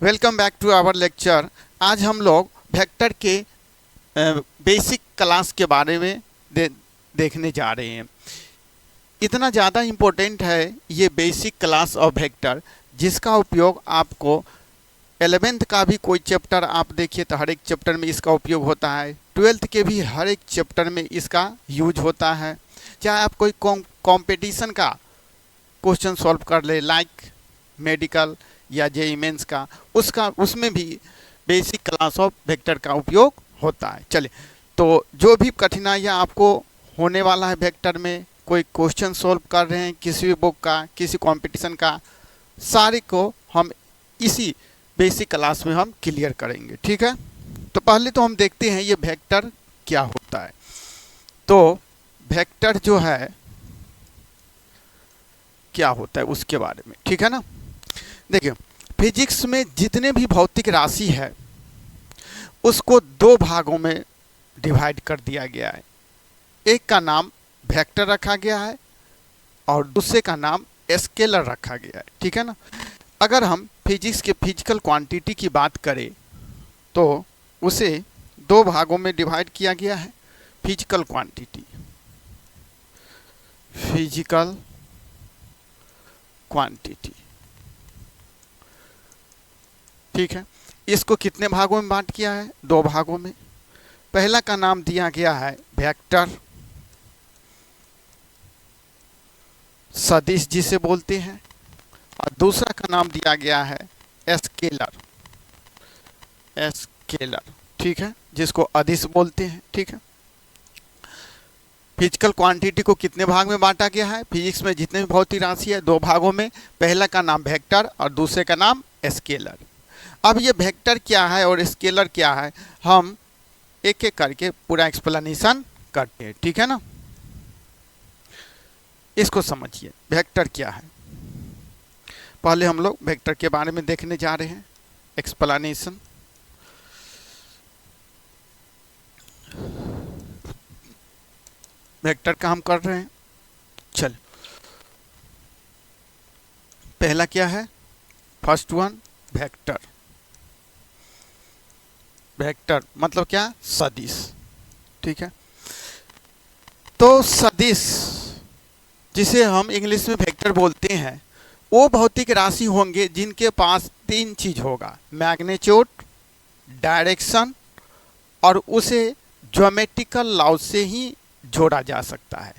Welcome back to our lecture. आज हम लोग वेक्टर के बेसिक क्लास के बारे में देखने जा रहे हैं। इतना ज़्यादा इम्पोर्टेंट है ये बेसिक क्लास ऑफ वेक्टर, जिसका उपयोग आपको 11th का भी कोई चैप्टर आप देखिए तो हर एक चैप्टर में इसका उपयोग होता है। 12th के भी हर एक चैप्टर में इसका यूज होता है। चाहे आप कोई कॉम्पिटिशन का क्वेश्चन सॉल्व कर ले, लाइक मेडिकल या जेईई मेंस का, उसमें भी बेसिक क्लास ऑफ वेक्टर का उपयोग होता है। चलिए, तो जो भी कठिनाइयाँ आपको होने वाला है वेक्टर में, कोई क्वेश्चन सॉल्व कर रहे हैं किसी भी बुक का, किसी कंपटीशन का, सारे को हम इसी बेसिक क्लास में हम क्लियर करेंगे। ठीक है, तो पहले तो हम देखते हैं ये वेक्टर क्या होता है। तो वेक्टर जो है क्या होता है उसके बारे में, ठीक है ना। देखिए, फिजिक्स में जितने भी भौतिक राशि है उसको दो भागों में डिवाइड कर दिया गया है। एक का नाम वेक्टर रखा गया है और दूसरे का नाम स्केलर रखा गया है, ठीक है ना। अगर हम फिजिक्स के फिजिकल क्वांटिटी की बात करें तो उसे दो भागों में डिवाइड किया गया है। फिजिकल क्वांटिटी, फिजिकल क्वांटिटी, ठीक है। इसको कितने भागों में बांट किया है? दो भागों में। पहला का नाम दिया गया है वेक्टर, सदिश जिसे बोलते हैं, और दूसरा का नाम दिया गया है स्केलर, स्केलर, ठीक है, जिसको अदिश बोलते हैं, ठीक है। फिजिकल क्वांटिटी को कितने भाग में बांटा गया है? फिजिक्स में जितने भी भौतिक राशि है दो भागों में। पहला का नाम वेक्टर और दूसरे का नाम स्केलर। अब ये वेक्टर क्या है और स्केलर क्या है, हम एक एक करके पूरा एक्सप्लेनेशन करते हैं, ठीक है ना। इसको समझिए, वेक्टर क्या है। पहले हम लोग वेक्टर के बारे में देखने जा रहे हैं, एक्सप्लेनेशन। वेक्टर का हम कर रहे हैं। चल, पहला क्या है? First one vector. वेक्टर मतलब क्या? सदिश, ठीक है। तो सदिश जिसे हम इंग्लिश में वेक्टर बोलते हैं, वो भौतिक राशि होंगे जिनके पास तीन चीज होगा: मैग्नीट्यूड, डायरेक्शन, और उसे ज्योमेट्रिकल लॉ से ही जोड़ा जा सकता है।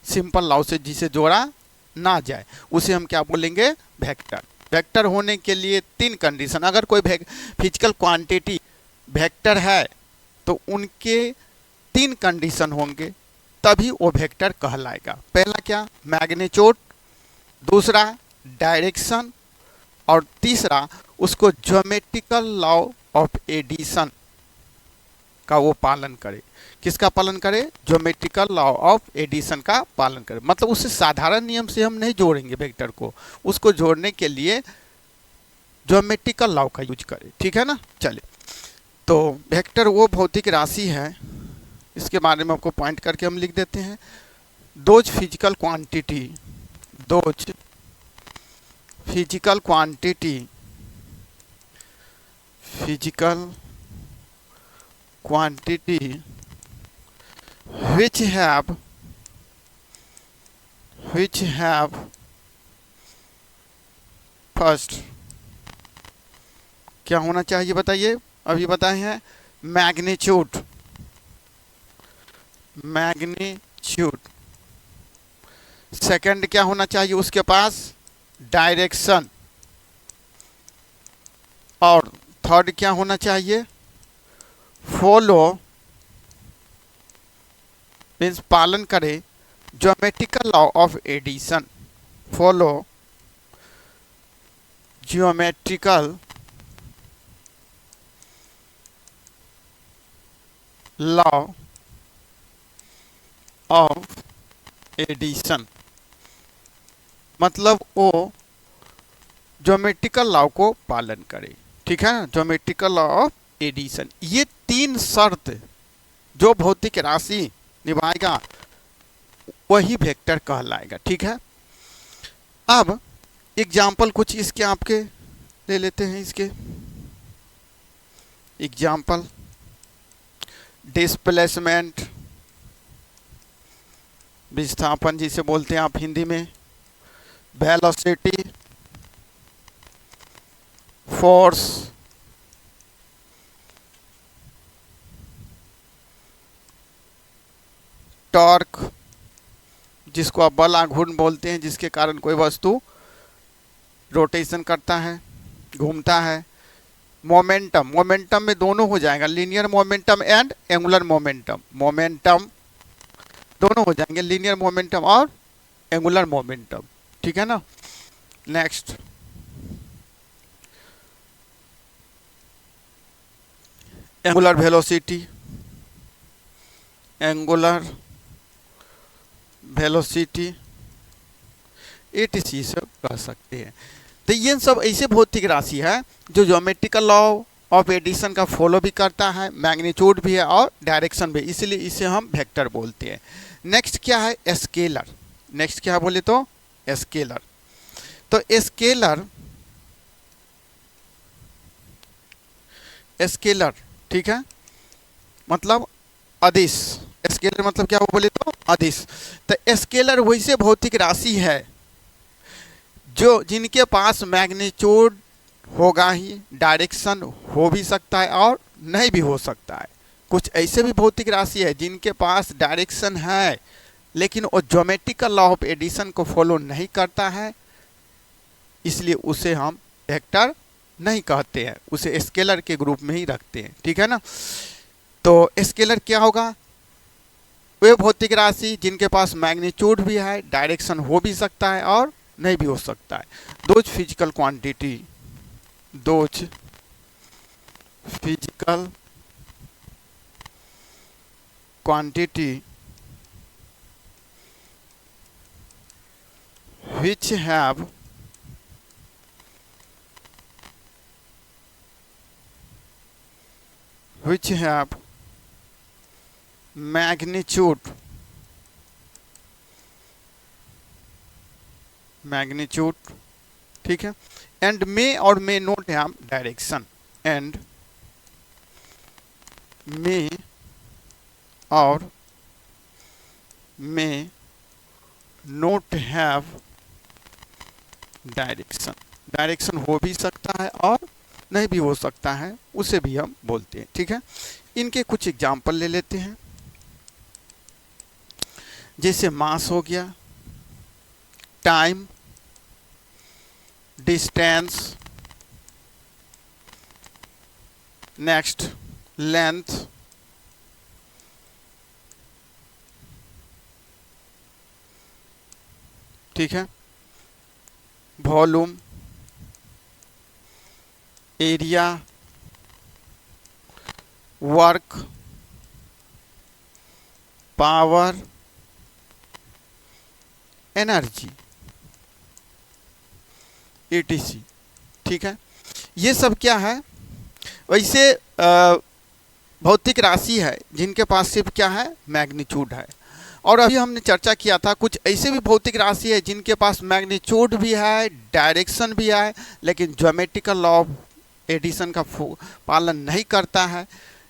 सिंपल लॉ से जिसे जोड़ा ना जाए उसे हम क्या बोलेंगे? वेक्टर। वेक्टर होने के लिए तीन कंडीशन, अगर कोई फिजिकल क्वांटिटी वेक्टर है तो उनके तीन कंडीशन होंगे, तभी वो वेक्टर कहलाएगा। पहला क्या? मैग्नीट्यूड, दूसरा डायरेक्शन, और तीसरा उसको ज्योमेट्रिकल लॉ ऑफ एडिशन का वो पालन करे। किसका पालन करे? ज्योमेट्रिकल लॉ ऑफ एडिशन का पालन करे। मतलब उससे साधारण नियम से हम नहीं जोड़ेंगे वेक्टर को, उसको जोड़ने के लिए ज्योमेट्रिकल लॉ का यूज करें, ठीक है ना। चलिए, तो वेक्टर वो भौतिक राशि है, इसके बारे में आपको पॉइंट करके हम लिख देते हैं। Those physical quantity, those physical quantity, physical quantity which have first, क्या होना चाहिए बताइए? अभी बताए हैं मैग्नीट्यूड, मैग्नीट्यूड। सेकंड क्या होना चाहिए उसके पास? डायरेक्शन। और थर्ड क्या होना चाहिए? फॉलो, मीन्स पालन करे geometrical law of addition. Follow geometrical law of addition, मतलब वो ज्योमेट्रिकल लॉ को पालन करे, ठीक है ना। ज्योमेट्रिकल लॉ ऑफ एडिशन, ये तीन शर्त जो भौतिक राशि निभाएगा वही वेक्टर कहलाएगा, ठीक है। अब एग्जाम्पल कुछ इसके आपके ले लेते हैं इसके एग्जाम्पल। डिस्प्लेसमेंट, विस्थापन जिसे बोलते हैं आप हिंदी में। वेलोसिटी, फोर्स, टॉर्क जिसको आप बल आघूर्ण बोलते हैं, जिसके कारण कोई वस्तु रोटेशन करता है, घूमता है। मोमेंटम, मोमेंटम में दोनों हो जाएगा, linear momentum and angular momentum. Momentum दोनों हो जाएंगे, लीनियर मोमेंटम और एंगुलर मोमेंटम, ठीक है ना। Next, angular velocity, angular velocity etc से कह सकते हैं। तो ये सब ऐसे भौतिक राशि है जो ज्योमेट्रिकल लॉ ऑफ एडिशन का फॉलो भी करता है, मैग्नीट्यूड भी है और डायरेक्शन भी, इसलिए इसे हम वेक्टर बोलते हैं। नेक्स्ट क्या है? स्केलर। नेक्स्ट क्या बोले तो स्केलर। तो स्केलर, स्केलर ठीक है, मतलब अदिश। स्केलर मतलब क्या बोले तो अदिश। तो स्केलर वैसे भौतिक राशि है जो जिनके पास मैग्नीट्यूड होगा ही, डायरेक्शन हो भी सकता है और नहीं भी हो सकता है। कुछ ऐसे भी भौतिक राशि है जिनके पास डायरेक्शन है लेकिन वो ज्योमेट्रिकल लॉ ऑफ एडिशन को फॉलो नहीं करता है, इसलिए उसे हम वेक्टर नहीं कहते हैं, उसे स्केलर के ग्रुप में ही रखते हैं, ठीक है ना। तो स्केलर क्या होगा? वे भौतिक राशि जिनके पास मैग्नीट्यूड भी है, डायरेक्शन हो भी सकता है और नहीं भी हो सकता है। Those physical quantity, those physical quantity which have magnitude ठीक है, and may और may not have direction, and may और may not have direction. Direction हो भी सकता है और नहीं भी हो सकता है, उसे भी हम बोलते हैं, ठीक है। इनके कुछ एग्जाम्पल ले लेते हैं, जैसे मास हो गया, टाइम, डिस्टेंस, नेक्स्ट लेंथ, ठीक है, volume, area, work, power, energy, etc, ठीक है। ये सब क्या है? वैसे भौतिक राशि है जिनके पास सिर्फ क्या है? मैग्नीट्यूड है। और अभी हमने चर्चा किया था कुछ ऐसे भी भौतिक राशि है जिनके पास मैग्नीट्यूड भी है, डायरेक्शन भी है, लेकिन ज्योमेट्रिकल लॉ ऑफ एडिशन का पालन नहीं करता है,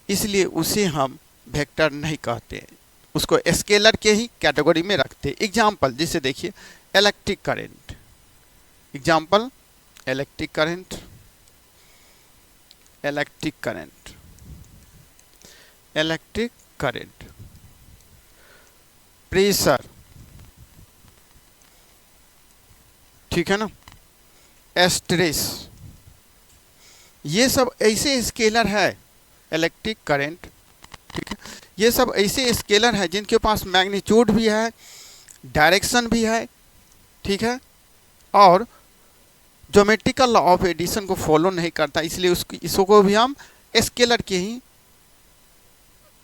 इसलिए उसे हम वेक्टर नहीं कहते हैं, उसको स्केलर के ही कैटेगरी में रखते हैं। एग्जाम्पल जैसे देखिए, electric current. Example, electric current, electric current, electric current, pressure, ठीक है ना, स्ट्रेस, ये सब ऐसे स्केलर है। इलेक्ट्रिक करंट, ठीक है, ये सब ऐसे स्केलर है जिनके पास मैग्नीट्यूड भी है, डायरेक्शन भी है, ठीक है, और ज्योमेट्रिकल लॉ ऑफ एडिशन को फॉलो नहीं करता, इसलिए इसको भी हम स्केलर के ही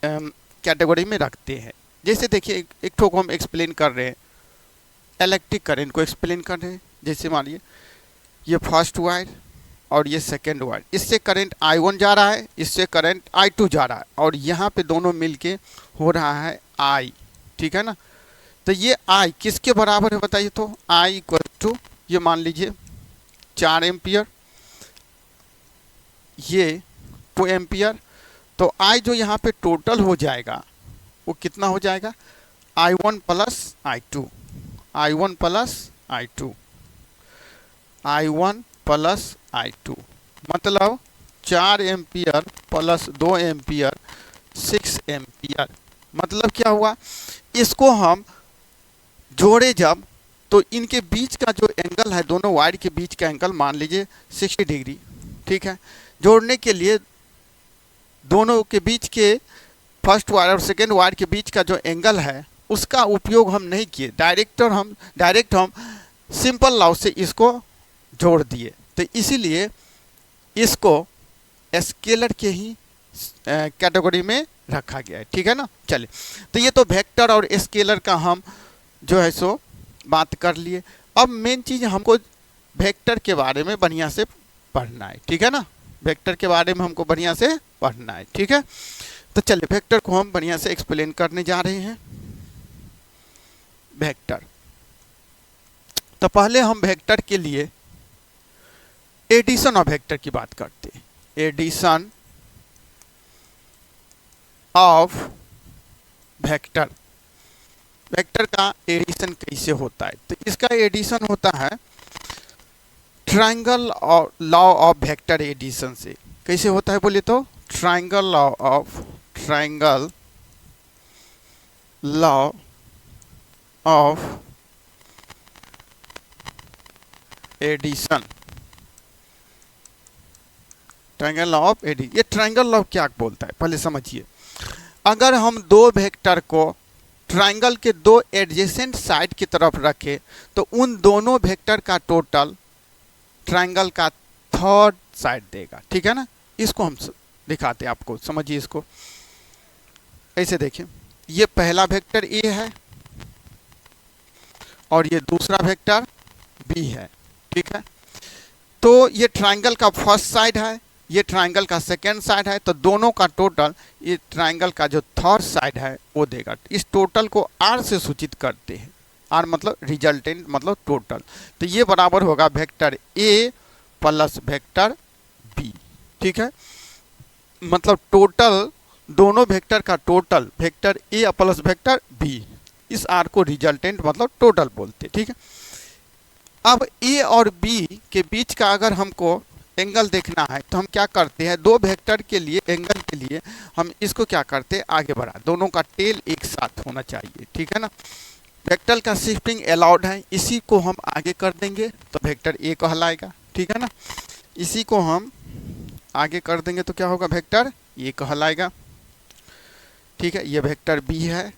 कैटेगरी में रखते हैं। जैसे देखिए, एक ठो को हम एक्सप्लेन कर रहे हैं, इलेक्ट्रिक करंट को एक्सप्लेन कर रहे हैं। जैसे मानिए ये फर्स्ट वायर और ये सेकेंड वायर, इससे करंट I1 जा रहा है, इससे करंट I2 जा रहा है, और यहाँ पे दोनों मिलके हो रहा है I, ठीक है ना। तो ये I किसके बराबर है बताइए? तो I इक्वल टू, ये मान लीजिए 4 एम्पियर, ये 2 एम्पियर। तो I जो यहाँ पे टोटल हो जाएगा वो कितना हो जाएगा, I1 plus I2, I1 plus I2, I1 plus I2, मतलब 4 एम्पियर प्लस 2 एम्पियर 6 एम्पियर। मतलब क्या हुआ, इसको हम जोड़े जब, तो इनके बीच का जो एंगल है, दोनों वायर के बीच का एंगल मान लीजिए 60 डिग्री, ठीक है। जोड़ने के लिए दोनों के बीच के फर्स्ट वायर और सेकेंड वायर के बीच का जो एंगल है उसका उपयोग हम नहीं किए, डायरेक्ट हम सिंपल लॉ से इसको जोड़ दिए। तो इसीलिए इसको स्केलर के ही कैटेगरी में रखा गया है, ठीक है ना। चलिए, तो ये तो वेक्टर और स्केलर का हम जो है सो बात कर लिए। अब मेन चीज़ हमको वेक्टर के बारे में बढ़िया से पढ़ना है, ठीक है ना। वेक्टर के बारे में हमको बढ़िया से पढ़ना है, ठीक है। तो चलिए वेक्टर को हम बढ़िया से एक्सप्लेन करने जा रहे हैं। वेक्टर, तो पहले हम वेक्टर के लिए एडिशन ऑफ वेक्टर की बात करते हैं। एडिशन ऑफ वेक्टर, वेक्टर का एडिशन कैसे होता है, तो इसका एडिशन होता है ट्रायंगल और लॉ ऑफ वेक्टर एडिशन से। कैसे होता है बोले तो triangle law of addition, triangle law of addition. ये ट्रायंगल लॉ क्या बोलता है पहले समझिए। अगर हम दो वेक्टर को ट्रायंगल के दो एडजेसेंट साइड की तरफ रखें तो उन दोनों वेक्टर का टोटल ट्रायंगल का थर्ड साइड देगा, ठीक है ना। इसको हम दिखाते हैं आपको, समझिए इसको। ऐसे देखिए, ये पहला वेक्टर ए है और ये दूसरा वेक्टर बी है, ठीक है। तो ये ट्रायंगल का फर्स्ट साइड है, ये ट्रायंगल का सेकेंड साइड है, तो दोनों का टोटल ये ट्रायंगल का जो थर्ड साइड है वो देगा। इस टोटल को आर से सूचित करते हैं। आर मतलब रिजल्टेंट मतलब टोटल। तो ये बराबर होगा vector A plus vector B, ठीक है। मतलब टोटल दोनों वेक्टर का total vector A plus vector B, इस आर को रिजल्टेंट मतलब टोटल बोलते हैं, ठीक है। अब ए और बी के बीच का अगर हमको एंगल देखना है तो हम क्या करते हैं, दो वेक्टर के लिए एंगल के लिए हम इसको क्या करते हैं, आगे बढ़ा, दोनों का टेल एक साथ होना चाहिए, ठीक है ना। वेक्टर का शिफ्टिंग अलाउड है, इसी को हम आगे कर देंगे तो वेक्टर ए कहलाएगा, ठीक है ना। इसी को हम आगे कर देंगे तो क्या होगा, वेक्टर ए कहलाएगा, ठीक है। ये वेक्टर बी है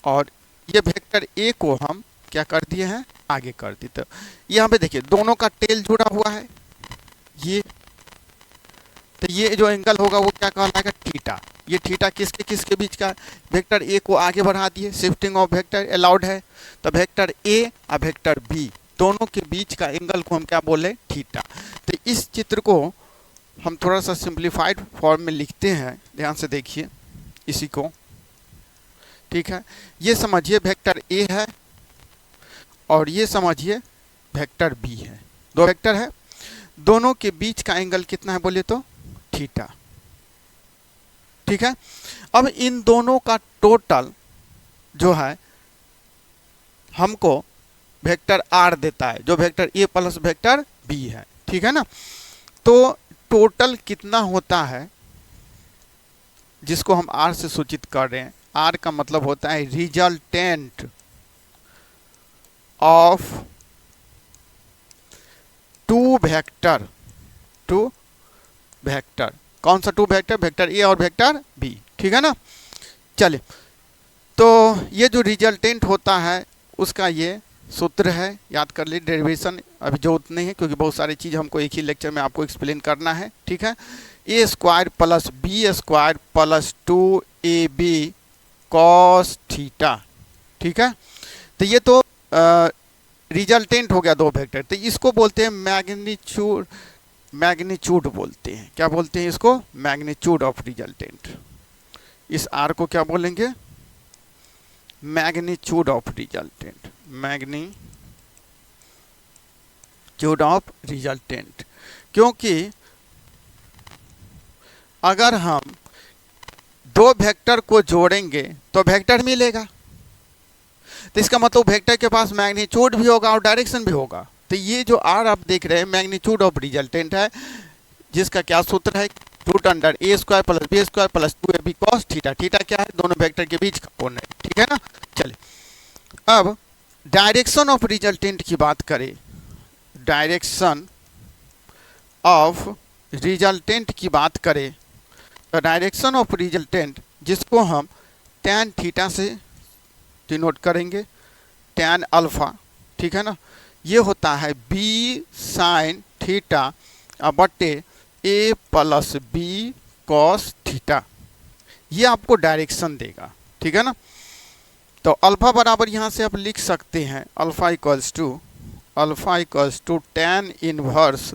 और ये वेक्टर ए को हम क्या कर दिए हैं, आगे कर दी। तो यहाँ पे देखिए दोनों का टेल जुड़ा हुआ है, ये तो ये जो एंगल होगा वो क्या कहलाएगा, थीटा। ये थीटा किसके बीच का, वेक्टर ए को आगे बढ़ा दिए, शिफ्टिंग ऑफ वेक्टर अलाउड है। तो वेक्टर ए और वेक्टर बी दोनों के बीच का एंगल को हम क्या बोले, थीटा। तो इस चित्र को हम थोड़ा सा सिंप्लीफाइड फॉर्म में लिखते हैं, ध्यान से देखिए इसी को, ठीक है। ये समझिए वेक्टर ए है और ये समझिए वेक्टर बी है, दो वेक्टर है, दोनों के बीच का एंगल कितना है बोले तो थीटा, ठीक है। अब इन दोनों का टोटल जो है हमको वेक्टर आर देता है, जो vector A plus vector B है, ठीक है ना। तो टोटल कितना होता है जिसको हम आर से सूचित कर रहे हैं, आर का मतलब होता है रिजल्टेंट ऑफ टू वेक्टर, कौन सा टू वेक्टर, वेक्टर ए और वेक्टर बी, ठीक है ना। चलिए, तो ये जो रिजल्टेंट होता है उसका ये सूत्र है, याद कर लीजिए। डेरिवेशन अभी जरूरत नहीं है क्योंकि बहुत सारी चीज़ हमको एक ही लेक्चर में आपको एक्सप्लेन करना है, ठीक है। A square plus B square plus 2ab cos theta, ठीक है। तो ये तो रिजल्टेंट हो गया दो वेक्टर। तो इसको बोलते हैं मैग्नीट्यूड बोलते हैं, क्या बोलते हैं इसको, मैग्नीट्यूड ऑफ रिजल्टेंट। इस आर को क्या बोलेंगे, magnitude of resultant, magnitude of resultant. क्योंकि अगर हम दो वेक्टर को जोड़ेंगे तो वेक्टर मिलेगा, तो इसका मतलब वेक्टर के पास मैग्नीट्यूड भी होगा और डायरेक्शन भी होगा। तो ये जो आर आप देख रहे हैं मैग्नीट्यूड ऑफ रिजल्टेंट है, जिसका क्या सूत्र है, root under A square plus B square plus 2ab cos theta. Theta क्या है, दोनों वेक्टर के बीच का कोण है, ठीक है ना। चलिए अब डायरेक्शन ऑफ रिजल्टेंट की बात करें, डायरेक्शन ऑफ रिजल्टेंट की बात करें तो डायरेक्शन ऑफ रिजल्टेंट जिसको हम tan थीटा से डिनोट करेंगे, tan अल्फा, ठीक है ना, ये होता है b साइन थीटा बटे a plus B cos theta. ये आपको डायरेक्शन देगा, ठीक है ना। तो अल्फा बराबर यहाँ से आप लिख सकते हैं alpha equals to tan inverse,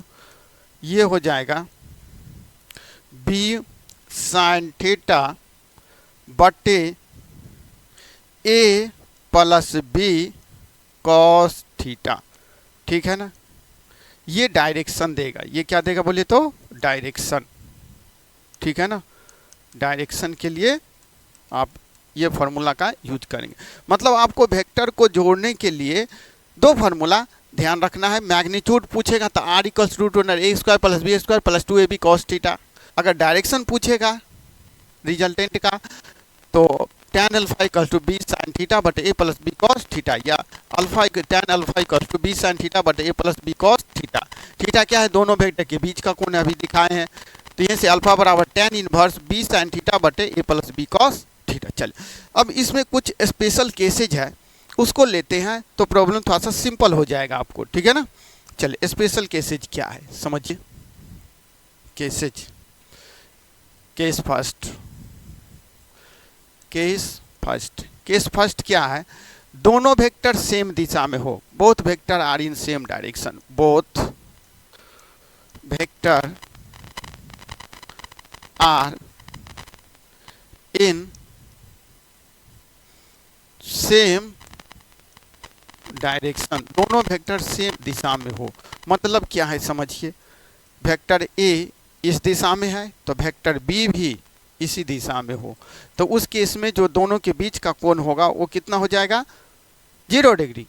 ये हो जाएगा b साइन थीटा बटे a plus B cos theta, ठीक है ना। ये डायरेक्शन देगा, ये क्या देगा बोले तो डायरेक्शन, ठीक है ना। डायरेक्शन के लिए आप ये फार्मूला का यूज करेंगे। मतलब आपको वेक्टर को जोड़ने के लिए दो फार्मूला ध्यान रखना है। मैग्नीट्यूड पूछेगा तो r equals root under A square plus B square plus 2ab cos theta. अगर डायरेक्शन पूछेगा रिजल्टेंट का तो tan alpha equals to B sine theta बटे A plus B cos theta, या tan alpha equals to B sine theta बटे A plus B cos theta. Theta क्या है, दोनों वेक्टर के बीच का कोण अभी दिखाए हैं, तो यहाँ से अल्फा बराबर tan inverse B sine theta बटे A plus B cos theta. चलिए अब इसमें कुछ स्पेशल केसेज है, उसको लेते हैं तो प्रॉब्लम थोड़ा सा सिंपल हो जाएगा आपको, ठीक है ना। चलिए स्पेशल केसेज क्या है समझिए। केसेज, केस फर्स्ट क्या है, दोनों वेक्टर सेम दिशा में हो, both vector are in same direction, both vector are in same direction, दोनों वेक्टर सेम दिशा में हो। मतलब क्या है समझिए, वेक्टर ए इस दिशा में है तो वेक्टर बी भी इसी दिशा में हो, तो उस केस में जो दोनों के बीच का कोण होगा वो कितना हो जाएगा, 0 डिग्री।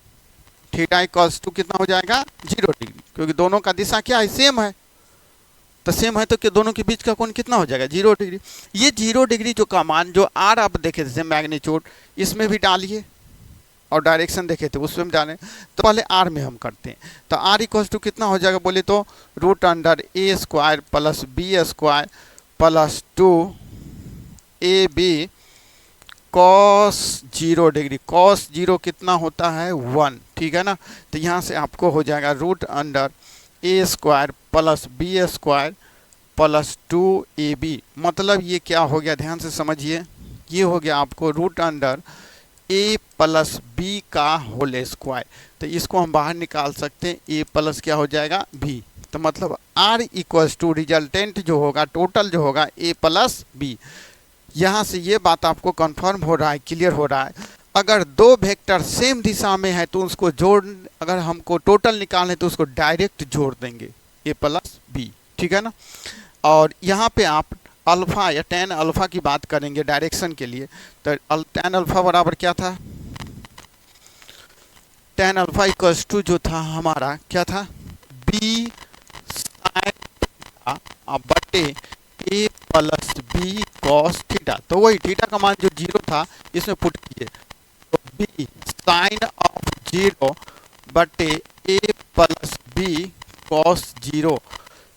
थीटा इक्वल्स टू कितना हो जाएगा, 0 डिग्री, क्योंकि दोनों का दिशा क्या है, सेम है। तो सेम है तो कि दोनों के बीच का कोण कितना हो जाएगा, 0 डिग्री। ये 0 डिग्री जो का मान जो आर आप देखे थे मैग्नीट्यूड, इसमें भी डालिए और डायरेक्शन देखे थे उसमें भी डालें। तो पहले आर में हम करते हैं, तो आर इक्वल्स टू कितना हो जाएगा बोले तो root under A square plus B square plus 2ab cos 0 degree. Cos 0 कितना होता है, 1, ठीक है ना। तो यहाँ से आपको हो जाएगा root under A square plus B square plus 2ab। मतलब ये क्या हो गया, ध्यान से समझिए, ये हो गया आपको रूट अंडर ए प्लस बी का होल स्क्वायर। तो इसको हम बाहर निकाल सकते हैं, ए प्लस क्या हो जाएगा बी। तो मतलब आर इक्वल्स टू रिजल्टेंट जो होगा टोटल जो होगा ए प्लस बी। यहाँ से ये बात आपको कंफर्म हो रहा है, क्लियर हो रहा है। अगर दो वेक्टर सेम दिशा में है तो उसको जोड़, अगर हमको टोटल निकालने तो उसको डायरेक्ट जोड़ देंगे ए प्लस बी, ठीक है ना। और यहाँ पे आप अल्फा या tan अल्फा की बात करेंगे डायरेक्शन के लिए, तो tan अल्फा बराबर क्या था, tan अल्फा इक्वल्स टू जो था हमारा क्या था, बी साइन थीटा बटे A plus B cos theta. तो वही थीटा का मान जो 0 था इसमें पुट कीजिए, तो बी साइन ऑफ 0 बटे ए प्लस बी कॉस 0।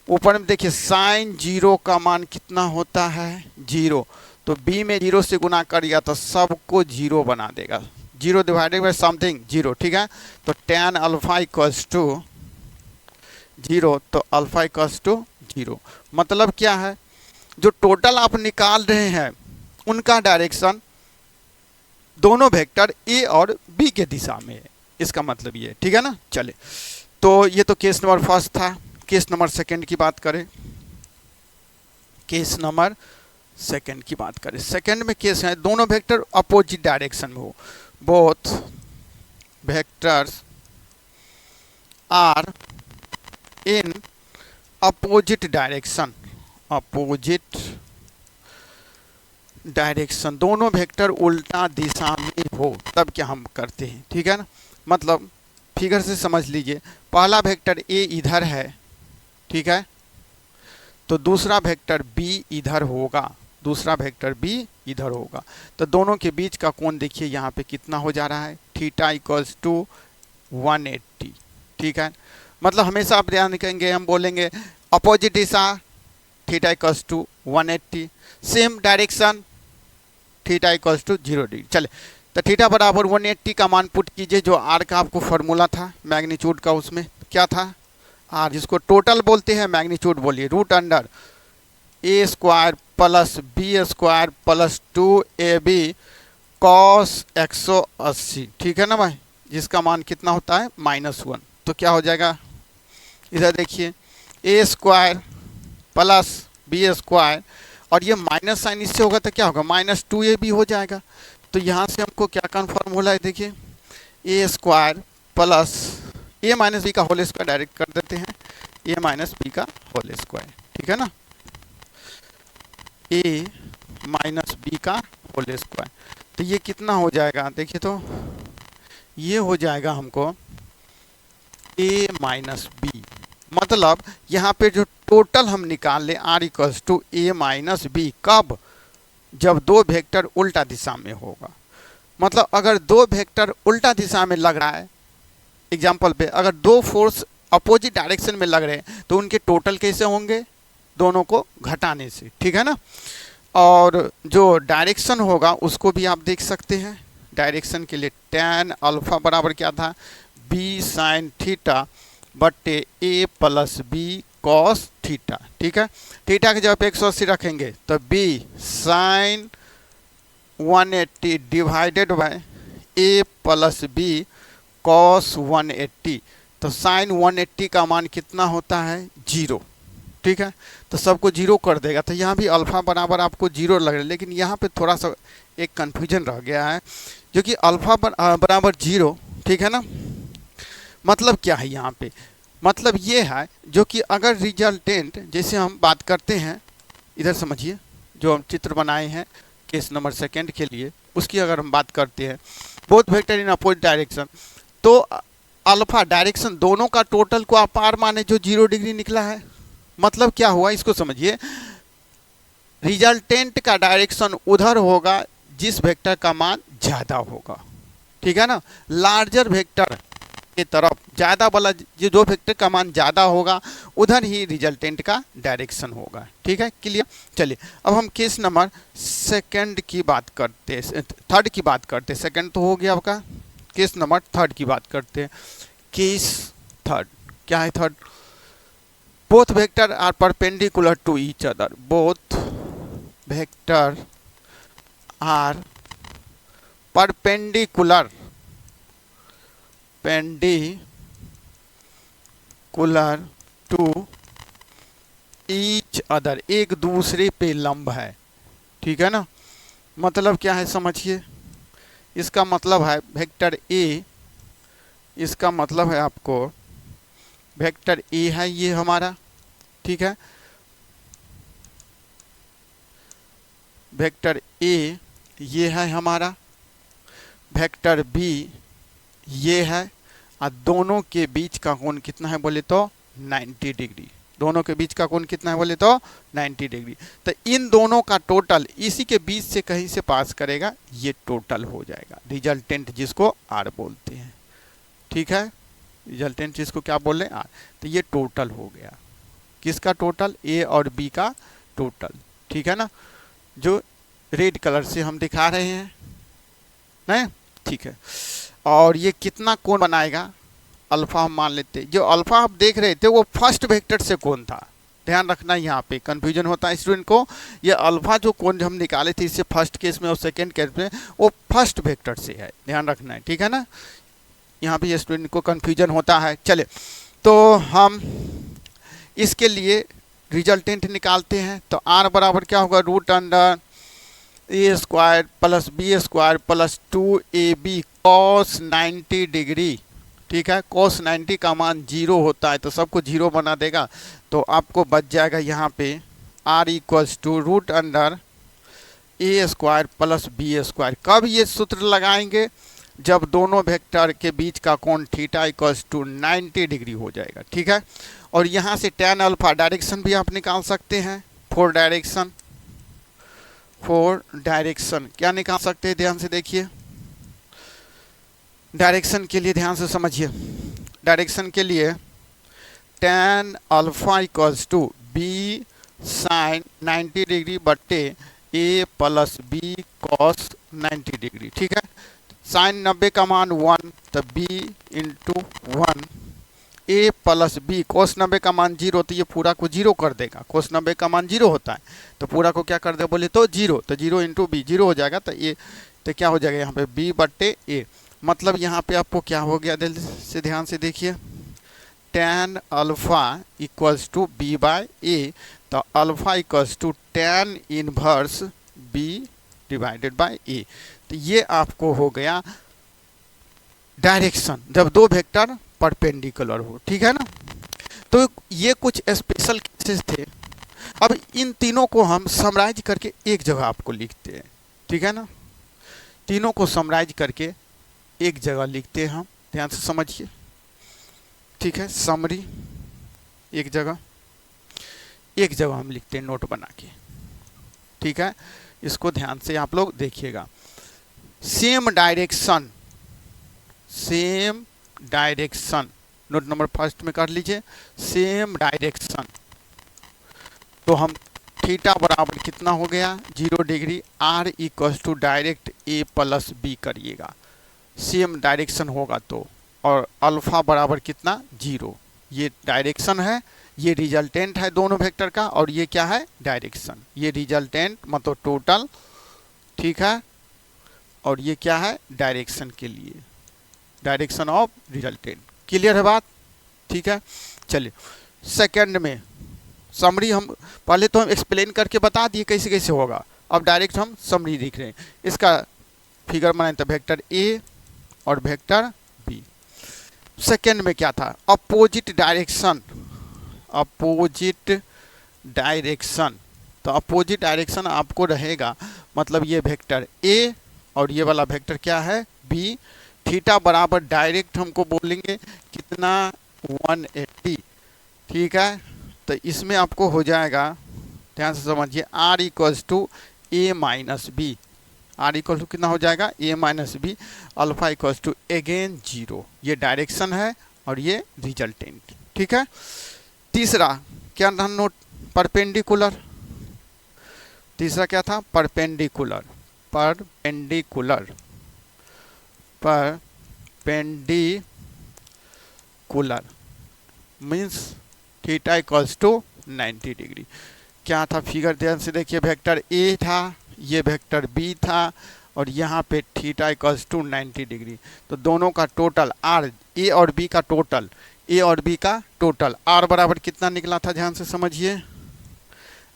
ऊपर में देखिए साइन 0 का मान कितना होता है, 0, तो b में 0 से गुना करिएगा तो सबको 0 बना देगा, 0 डिवाइडेड बाय समथिंग 0, ठीक है। तो tan अल्फा इक्वल्स टू 0, तो अल्फा इक्वल्स टू 0। मतलब क्या है, जो टोटल आप निकाल रहे हैं उनका डायरेक्शन दोनों वेक्टर ए और बी के दिशा में है, इसका मतलब ये, ठीक है ना। चले तो ये तो केस नंबर फर्स्ट था। केस नंबर सेकंड की बात करें, केस नंबर सेकंड की बात करें, सेकंड में केस है दोनों वेक्टर अपोजिट डायरेक्शन में हो, both vectors are in opposite direction, opposite direction, दोनों वेक्टर उल्टा दिशा में हो तब क्या हम करते हैं, ठीक है ना। मतलब फिगर से समझ लीजिए, पहला वेक्टर ए इधर है, ठीक है, तो दूसरा वेक्टर बी इधर होगा, दूसरा वेक्टर बी इधर होगा, तो दोनों के बीच का कोण देखिए यहाँ पे कितना हो जा रहा है, थीटा इक्वल्स टू 180, ठीक है। मतलब हमेशा आप ध्यान रखेंगे, हम बोलेंगे अपोजिट दिशा theta equals to 180, same direction theta equals to 0 degree. चले, तो थीटा बराबर 180 का मान पुट कीजिए, जो आर का आपको फॉर्मूला था मैग्नीट्यूड का, उसमें क्या था, आर, जिसको टोटल बोलते हैं, मैग्नीट्यूड बोलिए, root under A square plus B square plus 2ab cos 180, ठीक है ना भाई, जिसका मान कितना होता है -1। तो क्या हो जाएगा, इधर देखिए, ए स्क्वायर प्लस बी स्क्वायर, और ये माइनस साइन इससे होगा तो क्या होगा, -2ab हो जाएगा। तो यहाँ से हमको क्या कन्फर्म हो रहा है, देखिए, ए स्क्वायर प्लस ए माइनस बी का होल स्क्वायर डायरेक्ट कर देते हैं, ए माइनस बी का होल स्क्वायर, ठीक है ना, ए माइनस बी का होल स्क्वायर। तो ये कितना हो जाएगा, देखिए, तो ये हो जाएगा हमको ए माइनस बी, मतलब यहाँ पे जो टोटल हम निकाल लें R equals to A minus B, कब, जब दो वेक्टर उल्टा दिशा में होगा। मतलब अगर दो वेक्टर उल्टा दिशा में लग रहा है, एग्जाम्पल पे अगर दो फोर्स अपोजिट डायरेक्शन में लग रहे हैं तो उनके टोटल कैसे होंगे, दोनों को घटाने से, ठीक है ना। और जो डायरेक्शन होगा उसको भी आप देख सकते हैं, डायरेक्शन के लिए tan अल्फा बराबर क्या था, बी साइन थीटा बट्टे A plus B cos theta, ठीक है। थीटा की जगह 180 रखेंगे तो B sine 180 divided by A plus B cos 180, तो साइन 180 का मान कितना होता है, 0, ठीक है। तो सबको 0 कर देगा, तो यहाँ भी अल्फा बराबर आपको 0 लग रहा है, लेकिन यहाँ पे थोड़ा सा एक कन्फ्यूजन रह गया है, जो कि अल्फा बराबर 0, ठीक है ना। मतलब क्या है यहाँ पे, मतलब ये है जो कि अगर रिजल्टेंट, जैसे हम बात करते हैं, इधर समझिए, जो हम चित्र बनाए हैं केस नंबर 2 के लिए, उसकी अगर हम बात करते हैं, बोथ वेक्टर इन अपोजिट डायरेक्शन, तो अल्फा डायरेक्शन दोनों का टोटल को आप आर माने, जो 0 डिग्री निकला है। मतलब क्या हुआ, इसको समझिए, रिजल्टेंट का डायरेक्शन उधर होगा जिस वेक्टर का मान ज़्यादा होगा, ठीक है ना। लार्जर वेक्टर के तरफ, ज़्यादा वाला जो वेक्टर का मान ज़्यादा होगा उधर ही रिजल्टेंट का डायरेक्शन होगा, ठीक है, क्लियर। चलिए अब हम केस नंबर 2 की बात करते, 3 की बात करते, 2 तो हो गया आपका, केस नंबर 3 की बात करते हैं। केस 3 क्या है, 3, both vector are perpendicular to each other, both vector are perpendicular to each other, एक दूसरे पे लंब है, ठीक है ना। मतलब क्या है समझिए, इसका मतलब है वेक्टर ए, इसका मतलब है आपको वेक्टर ए है ये हमारा, ठीक है, वेक्टर ए ये है हमारा, वेक्टर बी ये है, और दोनों के बीच का कोण कितना है बोले तो 90 डिग्री, दोनों के बीच का कोण कितना है बोले तो 90 डिग्री। तो इन दोनों का टोटल इसी के बीच से कहीं से पास करेगा, ये टोटल हो जाएगा, रिजल्टेंट जिसको आर बोलते हैं, ठीक है, रिजल्टेंट जिसको क्या बोल रहे हैं, आर। तो ये टोटल हो गया, किसका टोटल, ए और बी का टोटल, ठीक है ना, जो रेड कलर से हम दिखा रहे हैं, नहीं, ठीक है। और ये कितना कोण बनाएगा, अल्फा हम मान लेते, जो अल्फा आप देख रहे थे वो फर्स्ट वेक्टर से कोण था, ध्यान रखना, यहाँ पे कंफ्यूजन होता है स्टूडेंट को, ये अल्फा जो कोण हम निकाले थे इससे फर्स्ट केस में और सेकंड केस में, वो फर्स्ट वेक्टर से है, ध्यान रखना है, ठीक है ना, यहाँ पे स्टूडेंट को कंफ्यूजन होता है। चले, तो हम इसके लिए रिजल्टेंट निकालते हैं, तो आर बराबर क्या होगा, root under A square plus B square plus 2ab cos 90 degree, ठीक है, कॉस 90 का मान 0 होता है तो सबको 0 बना देगा, तो आपको बच जाएगा यहाँ पे R equals to root under A square plus B square. कब ये सूत्र लगाएंगे? जब दोनों वेक्टर के बीच का कोण थीटा इक्वल्स टू 90 डिग्री हो जाएगा। ठीक है, और यहाँ से tan अल्फा डायरेक्शन भी आप निकाल सकते हैं। फोर डायरेक्शन क्या निकाल सकते हैं? ध्यान से देखिए, डायरेक्शन के लिए ध्यान से समझिए। डायरेक्शन के लिए tan alpha equals to B sine 90 degree बट्टे A plus B cos 90 degree. ठीक है, साइन 90 का मान 1 तो b into 1, A plus B cos 90 का मान 0 तो ये पूरा को 0 कर देगा। कोस 90 का मान 0 होता है तो पूरा को क्या कर दे बोले तो 0, तो 0 इंटू बी 0 हो जाएगा। तो ये तो क्या हो जाएगा यहाँ पे b बट्टे ए। मतलब यहाँ पे आपको क्या हो गया, दिल से ध्यान से देखिए, tan alpha equals to B by A, तो alpha equals to tan inverse b divided by A. तो ये आपको हो गया डायरेक्शन जब दो वेक्टर परपेंडिकुलर हो। ठीक है ना, तो ये कुछ स्पेशल केसेस थे। अब इन तीनों को हम समराइज करके एक जगह आपको लिखते हैं। ठीक है ना, तीनों को समराइज करके एक जगह लिखते हैं हम, ध्यान से समझिए। ठीक है, समरी एक जगह हम लिखते हैं नोट बना के। ठीक है, इसको ध्यान से आप लोग देखिएगा। Same direction note number first में कर लीजिए। सेम डायरेक्शन तो हम थीटा बराबर कितना हो गया 0 degree, R equals to direct A plus B करिएगा, सेम डायरेक्शन होगा तो, और अल्फा बराबर कितना 0। ये डायरेक्शन है, ये रिजल्टेंट है दोनों वेक्टर का, और ये क्या है डायरेक्शन, ये रिजल्टेंट मतलब टोटल। ठीक है, और ये क्या है डायरेक्शन के लिए, डायरेक्शन ऑफ रिजल्टेंट। क्लियर है बात? ठीक है, चलिए सेकंड में समरी हम पहले तो हम एक्सप्लेन करके बता दिए कैसे कैसे होगा, अब डायरेक्ट हम समरी लिख रहे हैं। इसका फिगर बनाए तो वेक्टर ए और वेक्टर बी। सेकंड में क्या था, अपोजिट डायरेक्शन। तो अपोजिट डायरेक्शन आपको रहेगा, मतलब ये वेक्टर ए और ये वाला वेक्टर क्या है बी। थीटा बराबर डायरेक्ट हमको बोलेंगे कितना 180। ठीक है, तो इसमें आपको हो जाएगा, ध्यान से समझिए, R equals to A minus B. R equal to कितना हो जाएगा A minus B, alpha equals to again 0। ये डायरेक्शन है और ये रिजल्टेंट। ठीक है, तीसरा क्या था नोट, परपेंडिकुलर। तीसरा क्या था perpendicular means theta equals to 90 degree. क्या था फिगर ध्यान से देखिए, वेक्टर ए था, ये वेक्टर बी था, और यहाँ पे थीटा इक्वल्स टू 90 डिग्री। तो दोनों का टोटल आर, ए और बी का टोटल आर बराबर कितना निकला था, ध्यान से समझिए।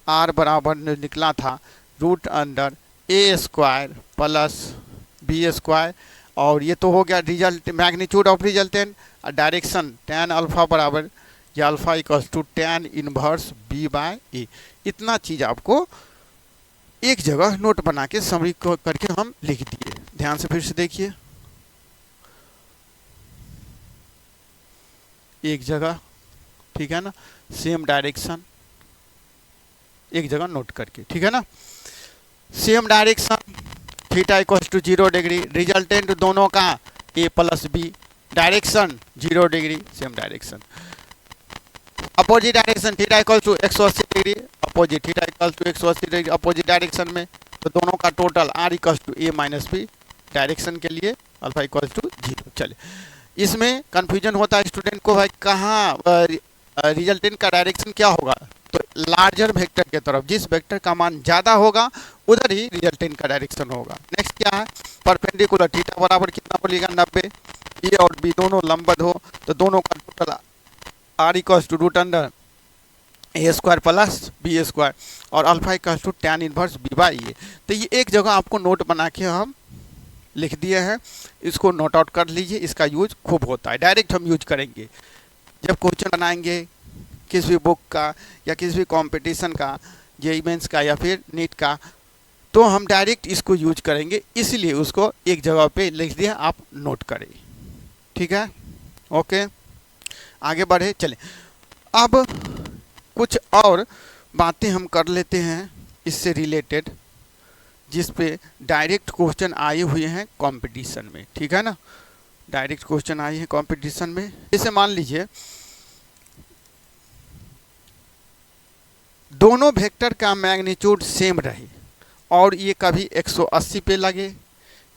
आर बराबर निकला था root under A square plus B square, और ये तो हो गया result magnitude of resultant. Direction tan alpha बराबर या alpha equals to tan inverse B by A. इतना चीज़ आपको एक जगह नोट बना के समरी करके हम लिख दिए। ध्यान से फिर से देखिए, एक जगह। ठीक है ना, सेम डायरेक्शन एक जगह नोट करके। ठीक है ना, same direction theta equals to 0 degree, resultant दोनों का A plus B, direction 0 degree, same direction. Opposite direction theta equals to 180 degree, opposite theta equals to 180 degree opposite direction में, तो दोनों का total R equals to A minus B, direction के लिए alpha equals to 0। चलिए, इसमें confusion होता है स्टूडेंट को, भाई कहाँ रिजल्टेंट का डायरेक्शन क्या होगा, तो लार्जर वेक्टर के तरफ, जिस वेक्टर का मान ज़्यादा होगा उधर ही रिजल्टेंट का डायरेक्शन होगा। नेक्स्ट क्या है परपेंडिकुलर, थीटा बराबर कितना बोलिएगा 90, ए और बी दोनों लंबवत हो, तो दोनों का total R equals to root under A square plus B square, और alpha equals to tan inverse B by A. तो ये एक जगह आपको नोट बना के हम लिख दिए हैं, इसको नोट आउट कर लीजिए। इसका यूज खूब होता है, डायरेक्ट हम यूज करेंगे जब क्वेश्चन बनाएंगे किसी भी बुक का या किसी भी कंपटीशन का, जेईई मेंस का या फिर नीट का, तो हम डायरेक्ट इसको यूज करेंगे, इसलिए उसको एक जगह पे लिख दिया, आप नोट करें। ठीक है, ओके, आगे बढ़े चलें। अब कुछ और बातें हम कर लेते हैं इससे रिलेटेड, जिस पे डायरेक्ट क्वेश्चन आए हुए हैं कंपटीशन में। ठीक है ना, डायरेक्ट क्वेश्चन आए हैं कंपटीशन में। जैसे मान लीजिए दोनों वेक्टर का मैग्नीट्यूड सेम रहे और ये कभी 180 पे लगे,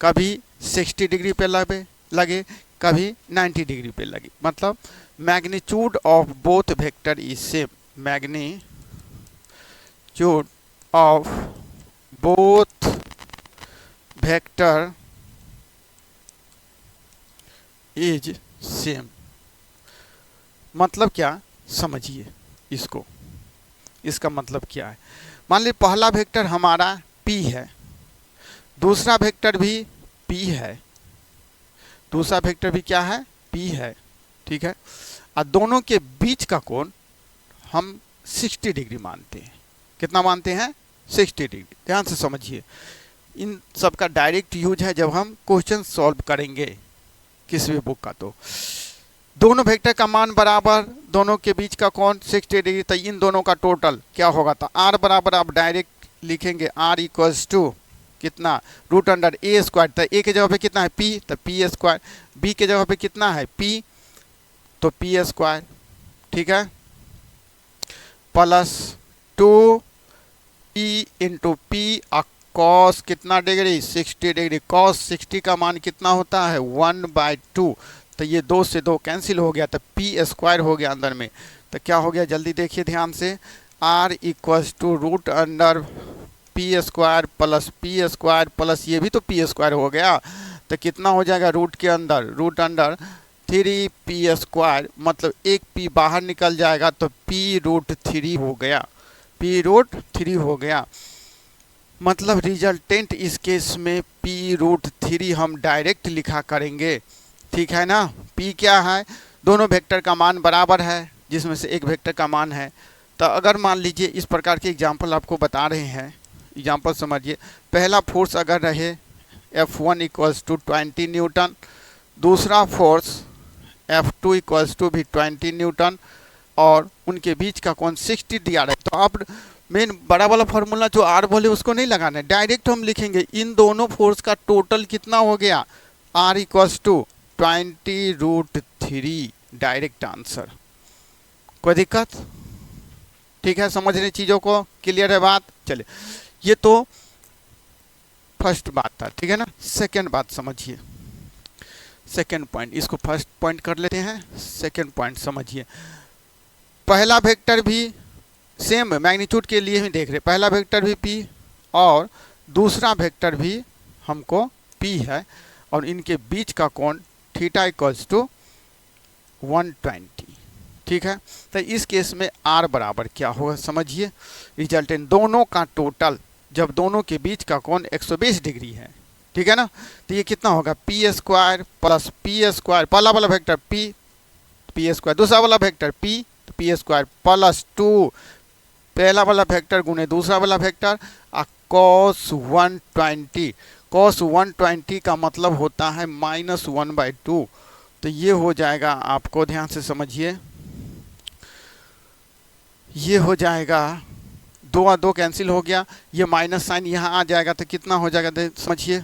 कभी 60 डिग्री पे लगे, कभी 90 डिग्री पे लगे, मतलब magnitude of both vector is same. Magnitude of both vector is same, मतलब क्या समझिए इसको, इसका मतलब क्या है। मान लीजिए पहला वेक्टर हमारा p है, दूसरा वेक्टर भी p है, दूसरा वेक्टर भी क्या है, p है। ठीक है, और दोनों के बीच का कोण हम 60 डिग्री मानते हैं। कितना मानते हैं, 60 डिग्री। ध्यान से समझिए, इन सब का डायरेक्ट यूज है जब हम क्वेश्चन सॉल्व करेंगे किसी भी बुक का। तो दोनों वेक्टर का मान बराबर, दोनों के बीच का कोण 60 डिग्री, तो इन दोनों का टोटल क्या होगा, तो r बराबर आप डायरेक्ट लिखेंगे r इक्वल्स टू कितना, रूट अंडर a स्क्वायर। तो a के जगह पे कितना है p, तो p स्क्वायर। b के जगह पे कितना है p, तो p स्क्वायर। ठीक है, plus 2e into P cos कितना डिग्री, 60 डिग्री। कॉस 60 का मान कितना होता है, 1/2। तो ये 2 से 2 कैंसिल हो गया, तो पी स्क्वायर हो गया अंदर में। तो क्या हो गया, जल्दी देखिए ध्यान से, r equals to root under P square plus P square plus ये भी तो पी स्क्वायर हो गया। तो कितना हो जाएगा, रूट के अंदर रूट अंडर 3p स्क्वायर, मतलब एक p बाहर निकल जाएगा, तो p√3 हो गया, p√3 हो गया। मतलब रिजल्टेंट इस केस में p√3 हम डायरेक्ट लिखा करेंगे। ठीक है ना, p क्या है, दोनों वेक्टर का मान बराबर है, जिसमें से एक वेक्टर का मान है। तो अगर मान लीजिए इस प्रकार के एग्जाम्पल आपको बता रहे हैं, एग्जाम्पल समझिए। पहला फोर्स अगर रहे F1 इक्वल्स टू 20 न्यूटन, दूसरा फोर्स F2 इक्वल्स टू भी 20 न्यूटन, और उनके बीच का कोण 60 दिया रहा है। तो आप मेन बड़ा वाला फार्मूला जो आर बोले उसको नहीं लगाना है, डायरेक्ट हम लिखेंगे इन दोनों फोर्स का टोटल कितना हो गया, R equals to 20√3, direct answer. कोई दिक्कत, ठीक है, समझने चीज़ों को, क्लियर है बात। चलिए, ये तो फर्स्ट बात था, ठीक है ना। सेकंड बात समझिए, सेकंड पॉइंट, इसको फर्स्ट पॉइंट कर लेते हैं, सेकंड पॉइंट समझिए। पहला वेक्टर भी सेम मैग्नीट्यूड के लिए ही देख रहे, पहला वेक्टर भी p और दूसरा वेक्टर भी हमको p है, और इनके बीच का कोण थीटा इक्वल्स टू 120। ठीक है, तो इस केस में r बराबर क्या होगा समझिए, रिजल्टेंट दोनों का टोटल, जब दोनों के बीच का कोण 120 डिग्री है, ठीक है ना, तो ये कितना होगा, p square plus p square, पहला वाला वेक्टर p स्क्वायर, दूसरा वाला वेक्टर p स्क्वायर प्लस 2, पहला वाला वेक्टर गुने दूसरा वाला वेक्टर, cos 120। cos 120 का मतलब होता है -1/2। तो ये हो जाएगा, आपको ध्यान से समझिए, ये हो जाएगा 2 और 2 कैंसिल हो गया, ये माइनस साइन यहाँ आ जाएगा, तो कितना हो जाएगा समझिए,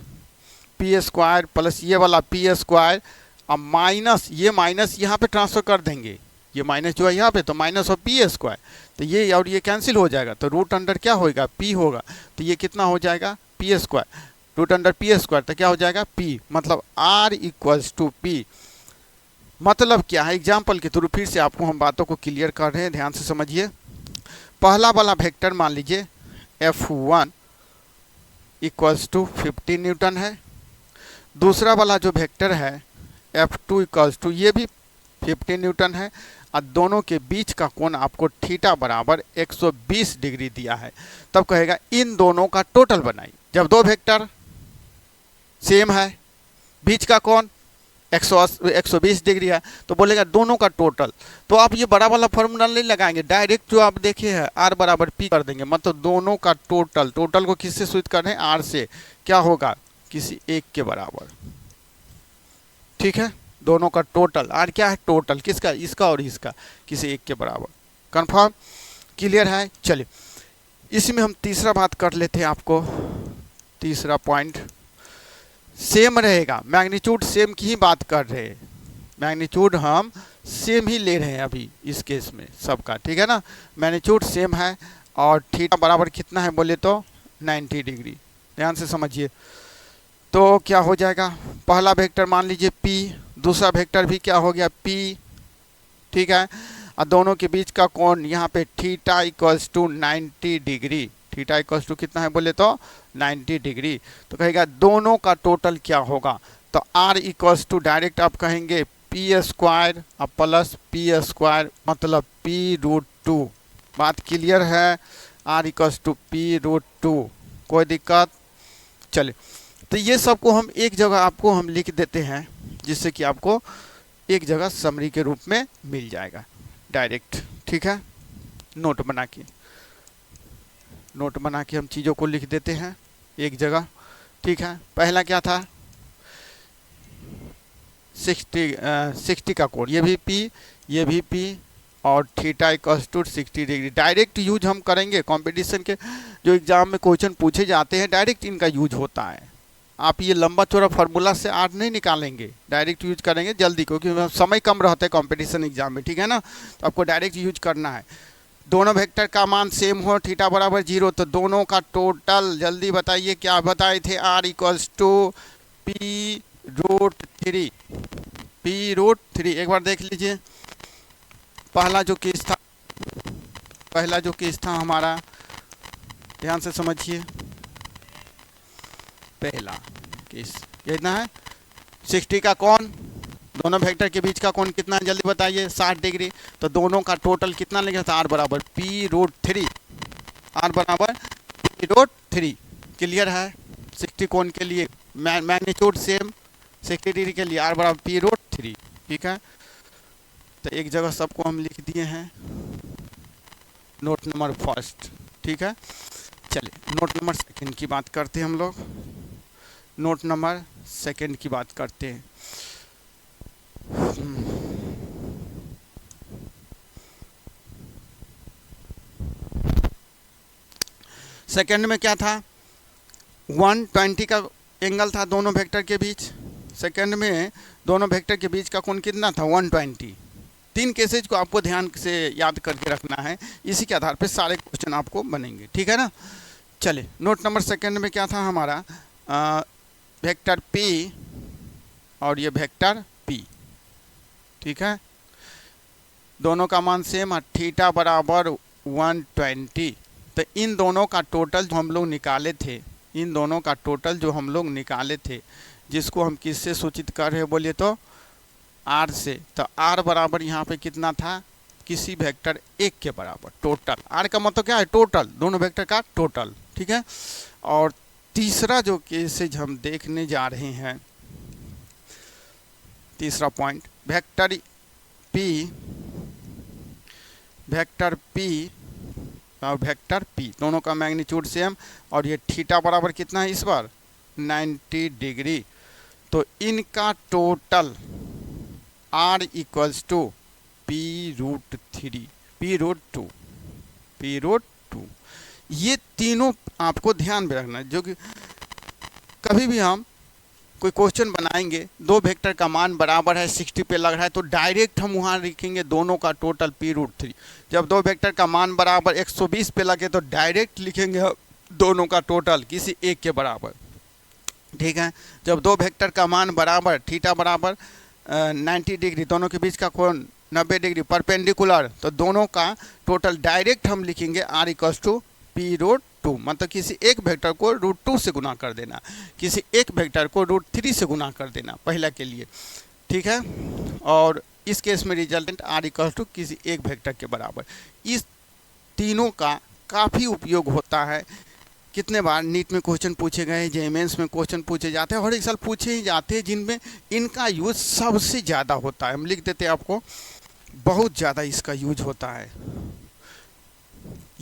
p स्क्वायर प्लस ये वाला p स्क्वायर, अब माइनस, ये माइनस यहाँ पे ट्रांसफर कर देंगे, ये माइनस जो है यहाँ पे, तो माइनस और p स्क्वायर, तो ये और ये कैंसिल हो जाएगा, तो रूट अंडर क्या होगा, p होगा, तो ये कितना हो जाएगा, p square, root under p square, तो क्या हो जाएगा p, मतलब r इक्वल्स टू p। मतलब क्या है, एग्जाम्पल के थ्रू फिर से आपको हम बातों को क्लियर कर रहे हैं, ध्यान से समझिए। पहला वाला वेक्टर मान लीजिए F1 इक्वल्स टू 50 न्यूटन है, दूसरा वाला जो वेक्टर है F2 इक्वल्स टू ये भी 50 न्यूटन है, और दोनों के बीच का कोण आपको थीटा बराबर 120 डिग्री दिया है। तब कहेगा इन दोनों का टोटल बनाइए। जब दो वेक्टर सेम है, बीच का कोण 120 डिग्री है, तो बोलेगा दोनों का टोटल। तो आप ये बड़ा वाला फॉर्मूला नहीं लगाएंगे, डायरेक्ट जो आप देखे हैं आर बराबर पी कर देंगे, मतलब दोनों का टोटल, टोटल को किससे सूचित कर रहे हैं, आर से, क्या होगा, किसी एक के बराबर। ठीक है, दोनों का टोटल, आर क्या है, टोटल किसका, इसका और इसका, किसी एक के बराबर। कंफर्म, क्लियर है। चलिए इसमें हम तीसरा बात कर लेते हैं, आपको तीसरा पॉइंट सेम रहेगा, मैग्नीट्यूड सेम की ही बात कर रहे हैं, मैग्नीट्यूड हम सेम ही ले रहे हैं अभी इस केस में सबका, ठीक है ना, मैग्नीट्यूड सेम है और थीटा बराबर कितना है बोले तो 90 डिग्री। ध्यान से समझिए, तो क्या हो जाएगा, पहला वेक्टर मान लीजिए P, दूसरा वेक्टर भी क्या हो गया P, ठीक है, और दोनों के बीच का कोण यहाँ पे theta equals to 90 degree, theta equals to कितना है बोले तो 90 डिग्री। तो कहेगा दोनों का टोटल क्या होगा, तो R इक्वल्स टू डायरेक्ट आप कहेंगे पी स्क्वायर और प्लस पी स्क्वायर, मतलब p√2। बात क्लियर है, R इक्वल्स टू p√2, कोई दिक्कत। चलिए तो ये सबको हम एक जगह आपको हम लिख देते हैं, जिससे कि आपको एक जगह समरी के रूप में मिल जाएगा डायरेक्ट। ठीक है, नोट बना के हम चीज़ों को लिख देते हैं एक जगह। ठीक है, पहला क्या था 60 का कोण, ये भी P, ये भी P और theta equals to 60 degree. Direct use हम करेंगे, कंपटीशन के जो एग्जाम में क्वेश्चन पूछे जाते हैं डायरेक्ट इनका यूज होता है। आप ये लंबा चौड़ा फार्मूला से आर नहीं निकालेंगे, डायरेक्ट यूज करेंगे जल्दी, क्योंकि समय कम रहता है कंपटीशन एग्जाम में। ठीक है ना, तो आपको डायरेक्ट यूज करना है। दोनों वेक्टर का मान सेम हो, थीटा बराबर 0, तो दोनों का टोटल जल्दी बताइए क्या बताए थे, are equals to p√3, p√3। एक बार देख लीजिए, पहला जो केस था हमारा, ध्यान से समझिए, पहला केस ये इतना है 60 का कोण, दोनों वेक्टर के बीच का कोण कितना है जल्दी बताइए, 60 डिग्री। तो दोनों का टोटल कितना लेंगे, आर बराबर p√3, आर बराबर p√3। क्लियर है, 60 कोण के लिए मैग्नीट्यूड सेम, 60 डिग्री के लिए आर बराबर p√3। ठीक है, तो एक जगह सबको हम लिख दिए हैं, नोट नंबर फर्स्ट। ठीक है, चलिए नोट नंबर सेकंड की बात करते हैं हम लोग, नोट नंबर सेकंड की बात करते हैं। सेकंड में क्या था, 120 का एंगल था दोनों वेक्टर के बीच। सेकंड में दोनों वेक्टर के बीच का कोण कितना था, 120। तीन केसेज को आपको ध्यान से याद करके रखना है, इसी के आधार पे सारे क्वेश्चन आपको बनेंगे। ठीक है ना, चलिए नोट नंबर सेकंड में क्या था हमारा, वेक्टर P और ये वेक्टर P। ठीक है, दोनों का मान सेम है, थीटा बराबर 120। तो इन दोनों का टोटल जो हम लोग निकाले थे, जिसको हम किससे सूचित कर रहे हैं बोलिए तो R से। तो R बराबर यहाँ पे कितना था, किसी वेक्टर एक के बराबर, टोटल। R का मतलब क्या है, टोटल, दोनों वेक्टर का टोटल। ठीक है, और तीसरा जो केसेज हम देखने जा रहे हैं, तीसरा पॉइंट, वेक्टर P दोनों का मैग्नीट्यूड सेम, और ये थीटा बराबर कितना है इस बार 90 डिग्री। तो इनका total R equals to p√2। ये तीनों आपको ध्यान में रखना है, जो कि कभी भी हम कोई क्वेश्चन बनाएंगे, दो वेक्टर का मान बराबर है, 60 पे लग रहा है, तो डायरेक्ट हम वहाँ लिखेंगे दोनों का टोटल p√3। जब दो वेक्टर का मान बराबर 120 पे लगे तो डायरेक्ट लिखेंगे दोनों का टोटल किसी एक के बराबर। ठीक है, जब दो वेक्टर का मान बराबर, थीटा बराबर 90 डिग्री, दोनों के बीच का कोण 90 डिग्री परपेंडिकुलर, तो दोनों का टोटल डायरेक्ट हम लिखेंगे R इक्वल्स टू p√2, मतलब किसी एक वेक्टर को √2 से गुना कर देना, किसी एक वेक्टर को √3 से गुना कर देना पहला के लिए। ठीक है, और इस केस में रिजल्टेंट R इक्वल्स टू किसी एक वेक्टर के बराबर। इस तीनों का काफ़ी उपयोग होता है कितने बार नीट में क्वेश्चन पूछे गए, जे मेंस में क्वेश्चन पूछे जाते हैं, और एक साल पूछे ही जाते हैं जिनमें इनका यूज़ सबसे ज़्यादा होता है। हम लिख देते हैं आपको, बहुत ज़्यादा इसका यूज होता है।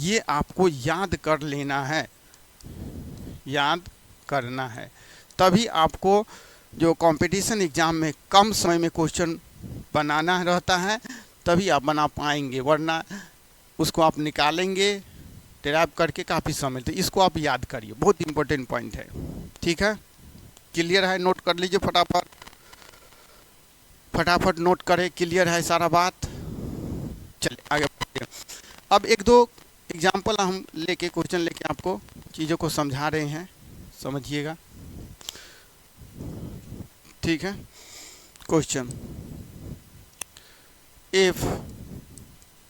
ये आपको याद कर लेना है, याद करना है, तभी आपको जो कंपटीशन एग्ज़ाम में कम समय में क्वेश्चन बनाना रहता है तभी आप बना पाएंगे, वरना उसको आप निकालेंगे डेराइव करके काफ़ी समय। तो इसको आप याद करिए, बहुत इंपॉर्टेंट पॉइंट है। ठीक है, क्लियर है? नोट कर लीजिए फटाफट, फटाफट नोट करें। क्लियर है सारा बात? चलिए आगे बढ़ते हैं। अब एक दो एग्जाम्पल हम लेके, क्वेश्चन लेके आपको चीज़ों को समझा रहे हैं, समझिएगा। ठीक है, question, if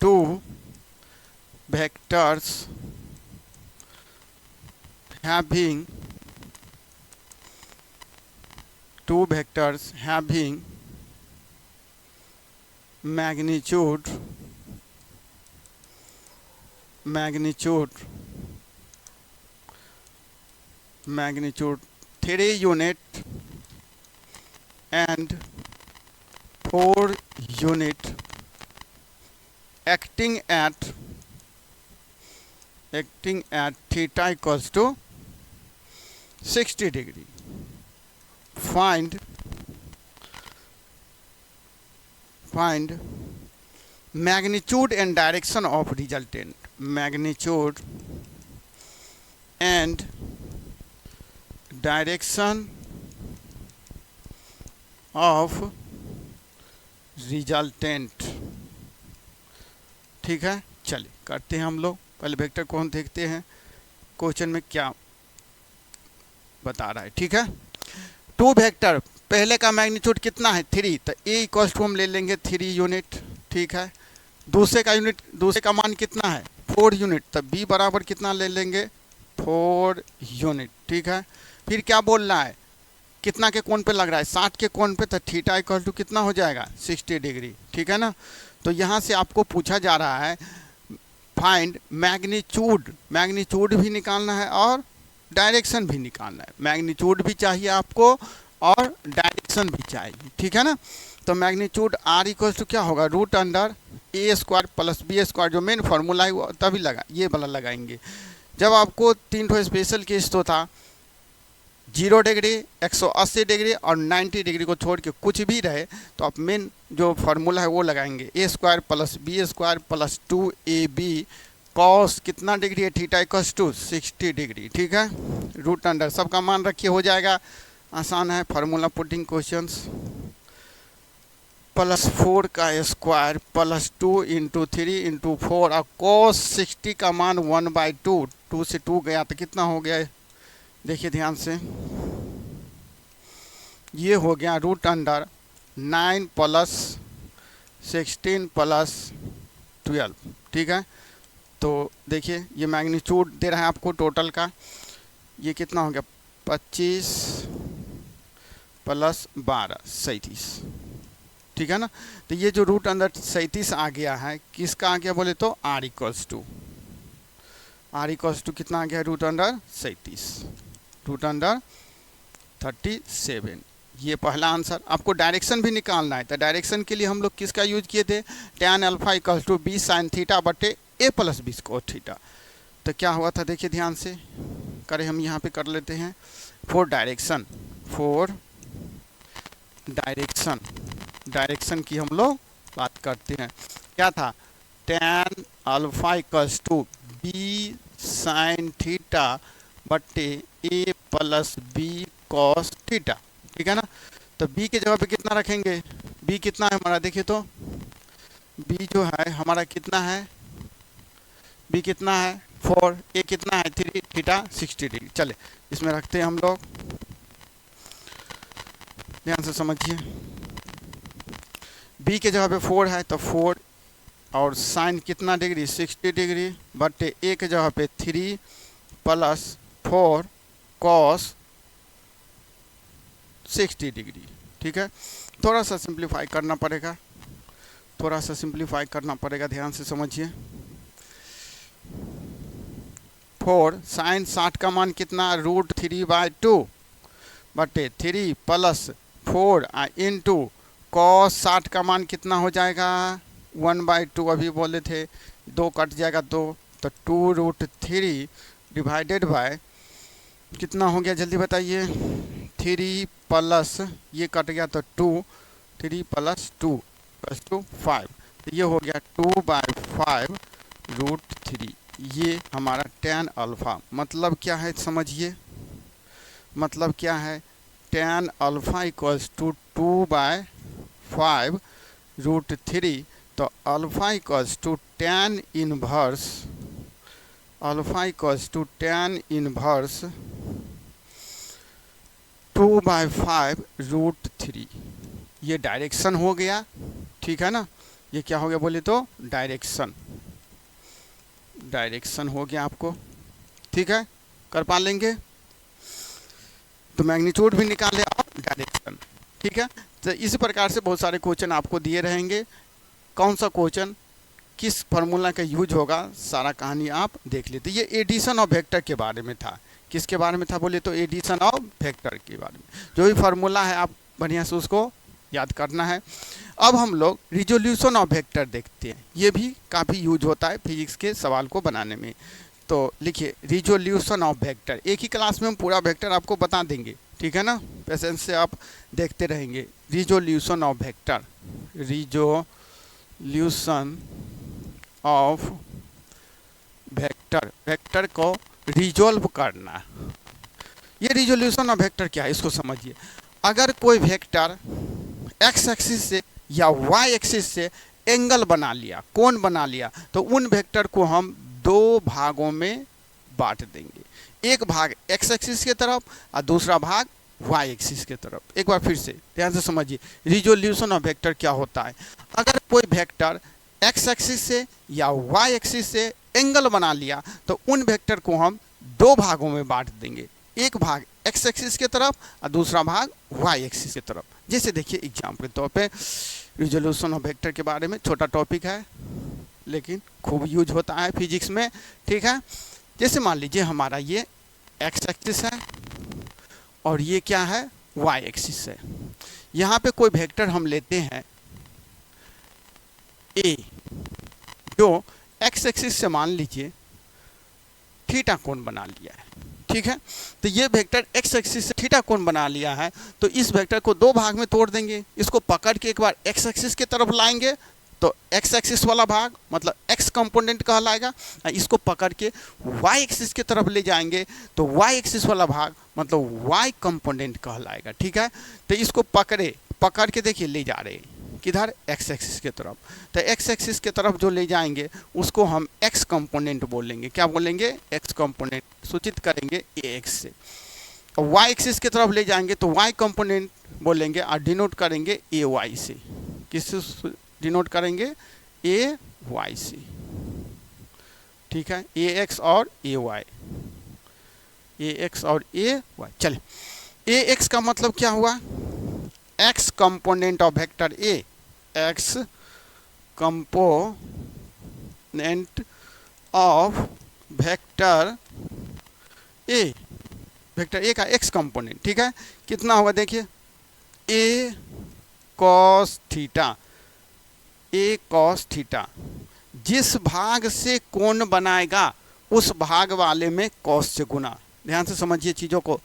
two vectors having magnitude 3 unit and 4 unit acting at theta equals to 60 degree. Find magnitude and direction of resultant. Magnitude and direction of resultant. ठीक है, चलिए करते हैं हम लोग। पहले वेक्टर को हम देखते हैं क्वेश्चन में क्या बता रहा है। ठीक है, टू वेक्टर, पहले का मैग्नीट्यूड कितना है 3, तो ए इक्वल्स टू हम ले लेंगे 3 यूनिट। ठीक है, दूसरे का मान कितना है 4 यूनिट, तो बी बराबर कितना ले लेंगे 4 यूनिट। ठीक है, फिर क्या बोल रहा है, कितना के कोण पे लग रहा है 60 के कोण पे, तो थीटा इक्वल टू कितना हो जाएगा 60 डिग्री। ठीक है ना, तो यहाँ से आपको पूछा जा रहा है फाइंड मैग्नीट्यूड भी निकालना है और डायरेक्शन भी निकालना है। मैग्नीट्यूड भी चाहिए आपको और डायरेक्शन भी चाहिए। ठीक है ना, तो मैग्नीट्यूड आर इक्वल टू क्या होगा, root under A square plus B square, जो मेन फार्मूला है वो तभी लगा, ये वाला लगाएंगे। जब आपको 3 स्पेशल केस तो था 0 डिग्री, 180 डिग्री और 90 डिग्री को छोड़ के कुछ भी रहे, तो आप मेन जो फार्मूला है वो लगाएंगे, A square plus B square plus 2ab cos कितना डिग्री है थीटा इक्वल्स टू 60 डिग्री। ठीक है, रूट अंडर सबका मान रखिए, हो जाएगा, आसान है फार्मूला पुटिंग क्वेश्चंस। प्लस 4 का स्क्वायर प्लस 2 इंटू 3 इंटू 4 और कॉस 60 का मान 1/2, 2 से 2 गया तो कितना हो गया, देखिए ध्यान से, ये हो गया रूट अंडर 9 प्लस 16 प्लस 12। ठीक है, तो देखिए ये मैग्नीट्यूड दे रहा है आपको टोटल का, ये कितना हो गया 25 प्लस 12 37। ठीक है ना, तो ये जो रूट अंडर 37 आ गया है, किसका आ गया बोले तो आर इक्वल्स टू कितना आ गया रूट अंडर 37, रूट अंडर 37। ये पहला आंसर। आपको डायरेक्शन भी निकालना है, तो डायरेक्शन के लिए हम लोग किसका यूज किए थे, tan alpha equals to B sine theta बटे A plus B cos theta. तो क्या हुआ था देखिए ध्यान से करें, हम यहाँ पे कर लेते हैं फोर डायरेक्शन की हम लोग बात करते हैं। क्या था, tan alpha equals to B sine theta बटे A plus B cos theta. ठीक है ना, तो b के जगह पे कितना रखेंगे, b कितना है हमारा, देखिए तो b जो है हमारा कितना है, b कितना है 4, a कितना है 3, थीटा 60 डिग्री। चले इसमें रखते हैं हम लोग, ध्यान से समझिए, b के जगह पे 4 है तो 4 और साइन कितना डिग्री 60 डिग्री बटे a के जगह पे 3 प्लस 4 कॉस 60 डिग्री। ठीक है, थोड़ा सा सिंप्लीफाई करना पड़ेगा, ध्यान से समझिए। 4 साइन 60 का मान कितना √3/2 बटे 3 प्लस 4 इंटू कॉस 60 का मान कितना हो जाएगा 1/2 अभी बोले थे 2 कट जाएगा 2 तो 2√3 डिवाइडेड बाय कितना हो गया जल्दी बताइए 3 प्लस ये कट गया तो 2 3 प्लस 2 5 तो ये हो गया 2/5 √3 ये हमारा tan अल्फ़ा मतलब क्या है समझिए मतलब क्या है tan अल्फ़ा इक्वल्स टू 2/5 √3 तो alpha equals to tan inverse alpha equals to tan inverse 2/5 √3 ये डायरेक्शन हो गया ठीक है ना ये क्या हो गया बोले तो डायरेक्शन हो गया आपको ठीक है कर पा लेंगे तो मैग्नीट्यूड भी निकाले और डायरेक्शन ठीक है तो इसी प्रकार से बहुत सारे क्वेश्चन आपको दिए रहेंगे कौन सा क्वेश्चन किस फार्मूला का यूज होगा सारा कहानी आप देख लेते ये एडिशन ऑफ वेक्टर के बारे में था किसके बारे में था बोले तो एडिशन ऑफ वेक्टर के बारे में जो भी फार्मूला है आप बढ़िया से उसको याद करना है अब हम लोग रिजोल्यूशन ऑफ वेक्टर देखते हैं ये भी काफ़ी यूज होता है फिजिक्स के सवाल को बनाने में तो लिखिए रिजोल्यूशन ऑफ वेक्टर एक ही क्लास में हम पूरा वेक्टर आपको बता देंगे ठीक है ना पेशेंस से आप देखते रहेंगे resolution of vector resolution of vector को रिजोल्व करना ये रिजोल्यूशन ऑफ वेक्टर क्या है इसको समझिए अगर कोई वेक्टर एक्स एक्सिस से या वाई एक्सिस से एंगल बना लिया कोण बना लिया तो उन वेक्टर को हम दो भागों में बांट देंगे एक भाग एक्स एक्सिस के तरफ और दूसरा भाग वाई एक्सिस के तरफ एक बार फिर से ध्यान से समझिए रिजोल्यूशन ऑफ वेक्टर क्या होता है अगर कोई वेक्टर एक्स एक्सिस से या वाई एक्सिस से एंगल बना लिया तो उन वेक्टर को हम दो भागों में बांट देंगे एक भाग एक्स एक्सिस के तरफ और दूसरा भाग वाई एक्सिस की तरफ जैसे देखिए एग्जाम्पल के तौर पे रिजोल्यूशन ऑफ वेक्टर के बारे में छोटा टॉपिक है लेकिन खूब यूज होता है फिजिक्स में ठीक है जैसे मान लीजिए हमारा ये एक्स एक्सिस है और ये क्या है वाई एक्सिस है यहाँ पे कोई वेक्टर हम लेते हैं ए जो एक्स एक्सिस से मान लीजिए थीटा कोण बना लिया है ठीक है तो ये वेक्टर एक्स एक्सिस से थीटा कोण बना लिया है तो इस वेक्टर को दो भाग में तोड़ देंगे इसको पकड़ के एक बार एक्स एक्सिस की तरफ लाएंगे तो एक्स एक्सिस वाला भाग मतलब एक्स कंपोनेंट कहलाएगा इसको पकड़ के वाई एक्सिस की तरफ ले जाएंगे तो वाई एक्सिस वाला भाग मतलब वाई कंपोनेंट कहलाएगा ठीक है तो इसको पकड़ के देखिए ले जा रहे हैं किधर एक्स एक्सिस की तरफ तो एक्स एक्सिस की तरफ जो ले जाएंगे उसको हम एक्स कंपोनेंट बोलेंगे क्या बोलेंगे एक्स कंपोनेंट सूचित करेंगे ए एक्स से और वाई एक्सिस की तरफ ले जाएंगे तो वाई कंपोनेंट बोलेंगे और डिनोट करेंगे ए वाई से किससे डिनोट करेंगे ए वाई से ठीक है ए एक्स और ए वाई चले ए एक्स का मतलब क्या हुआ x component of vector A x component of vector A का एक्स कंपोनेंट ठीक है कितना होगा देखिए ए कॉस थीटा जिस भाग से कोण बनाएगा उस भाग वाले में कॉस से गुना ध्यान से समझिए चीज़ों को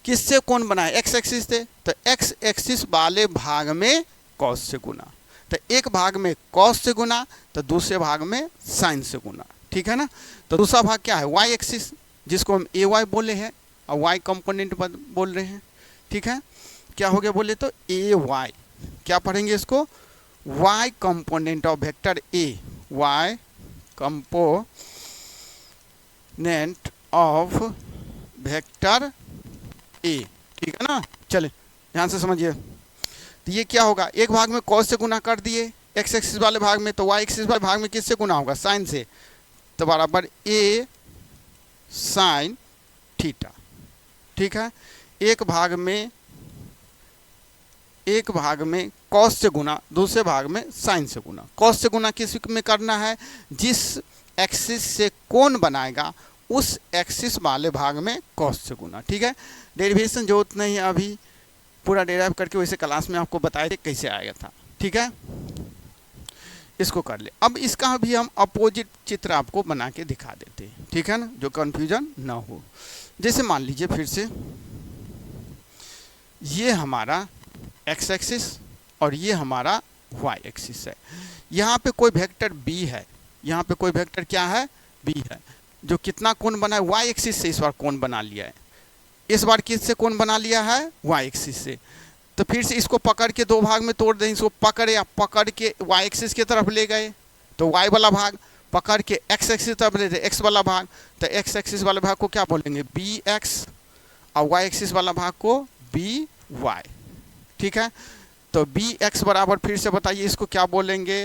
किससे कोण बनाए एक्स एक्सिस से तो एक्स एक्सिस वाले भाग में कॉस से गुना तो एक भाग में कॉस से गुना तो दूसरे भाग में साइन से गुना ठीक है ना तो दूसरा भाग क्या है वाई एक्सिस जिसको हम ए वाई बोले हैं और वाई कंपोनेंट बोल रहे हैं ठीक है क्या हो गया बोले तो ए वाई क्या पढ़ेंगे इसको Y component of vector A Y component of vector A ठीक है ना चले ध्यान से समझिए तो ये क्या होगा एक भाग में कॉस से गुना कर दिए एक्स एक्सिस वाले भाग में तो वाई एक्सिस वाले भाग में किससे गुना होगा साइन से तो बराबर ए साइन थीटा ठीक है एक भाग में कॉस से गुना दूसरे भाग में साइन से गुना कॉस से गुना किस में करना है जिस एक्सिस से कोण बनाएगा उस एक्सिस वाले भाग में कॉस से गुना। ठीक है, डेरिवेशन जो उतना ही अभी पूरा डेराइव करके वैसे क्लास में आपको बताए थे कैसे आएगा था। ठीक है, इसको कर ले। अब इसका भी हम अपोजिट चित्र आपको बना के दिखा देते हैं। ठीक है ना, जो कन्फ्यूजन ना हो। जैसे मान लीजिए फिर से ये हमारा एक्स एक्सिस और ये हमारा वाई एक्सिस है। यहाँ पे कोई वेक्टर बी है, यहाँ पे कोई वेक्टर क्या है, बी है, जो कितना कोण बना है, वाई एक्सिस से इस बार कोण बना लिया है। इस बार किससे कोण बना लिया है, वाई एक्सिस से। तो फिर से इसको पकड़ के दो भाग में तोड़ दें। इसको पकड़ के वाई एक्सिस की तरफ ले गए तो वाई वाला भाग, पकड़ के एक्स एक्सिस की तरफ ले गए एक्स वाला भाग, तो एक्स एक्सिस वाले भाग को क्या बोलेंगे, बी एक्स, और वाई एक्सिस वाला भाग को बी वाई। ठीक है, तो बी एक्स बराबर फिर से बताइए इसको क्या बोलेंगे,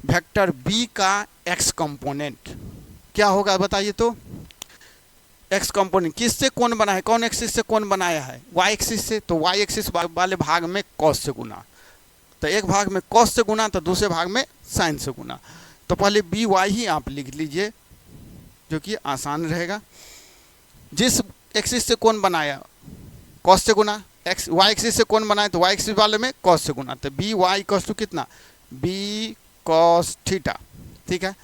वेक्टर बी का एक्स कंपोनेंट क्या होगा बताइए तो। एक्स कंपोनेंट किससे कोण बना है, कौन एक्सिस से कोण बनाया है, वाई एक्सिस से। तो वाई एक्सिस वाले भाग में कॉस से गुना, तो एक भाग में कॉस से गुना तो दूसरे भाग में साइन से गुना। तो पहले बी वाई ही आप लिख लीजिए जो कि आसान रहेगा। जिस एक्सिस से कोण बनाया कॉस से गुना, एक्स वाई एक्सिस से कोण बनाए तो वाई एक्सिस वाले में कॉस से गुना, तो बी वाई कॉस टू कितना, बी कॉस थीटा। ठीक है,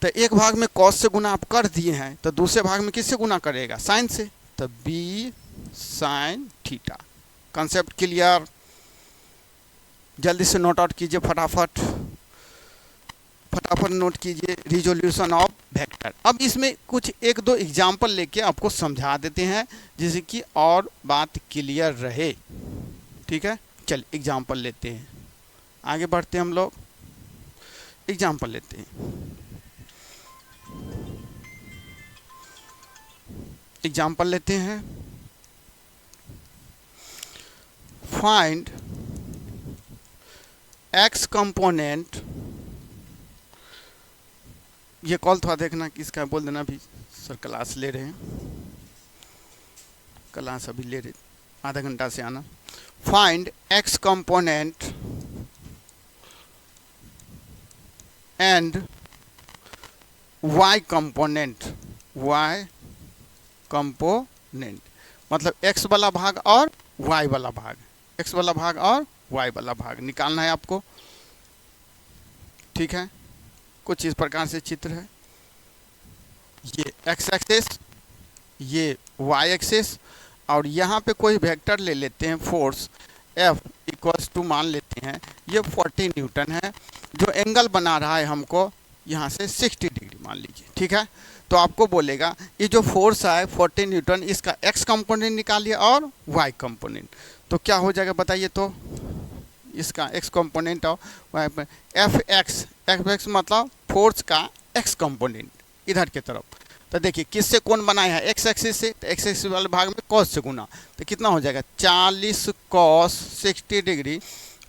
तो एक भाग में कॉस से गुना आप कर दिए हैं तो दूसरे भाग में किससे गुना करेगा, साइन से, तो B sine theta. Concept clear, जल्दी से नोट आउट कीजिए, फटाफट नोट कीजिए रिजोल्यूशन ऑफ वेक्टर। अब इसमें कुछ एक दो एग्जाम्पल लेके आपको समझा देते हैं जिससे कि और बात क्लियर रहे। ठीक है, चल एग्जाम्पल लेते हैं, आगे बढ़ते हैं हम लोग, एग्जाम्पल लेते हैं। एग्जाम्पल लेते हैं, फाइंड एक्स कंपोनेंट, ये कॉल थोड़ा देखना किसका बोल देना, अभी सर क्लास ले रहे हैं, क्लास अभी ले रहे, आधा घंटा से आना। Find X component and Y component, Y component मतलब एक्स वाला भाग और वाई वाला भाग, एक्स वाला भाग और वाई वाला भाग निकालना है आपको। ठीक है, कुछ इस प्रकार से चित्र है, ये एक्स एक्सिस, ये वाई एक्सिस, और यहाँ पे कोई वेक्टर ले लेते हैं फोर्स F इक्वल्स टू मान लेते हैं ये 40 न्यूटन है, जो एंगल बना रहा है हमको यहाँ से 60 डिग्री मान लीजिए। ठीक है, तो आपको बोलेगा ये जो फोर्स है 40 न्यूटन, इसका एक्स कंपोनेंट निकालिए और वाई कंपोनेंट, तो क्या हो जाएगा बताइए तो। इसका एक्स कंपोनेंट और वाई एफ एक्स मतलब फोर्स का एक्स कंपोनेंट इधर की तरफ। तो देखिए किससे कोण बनाया है, एक्स एक्सिस से, तो एक्स एक्सिस वाले भाग में कॉस से गुना, तो कितना हो जाएगा 40 कॉस 60 डिग्री,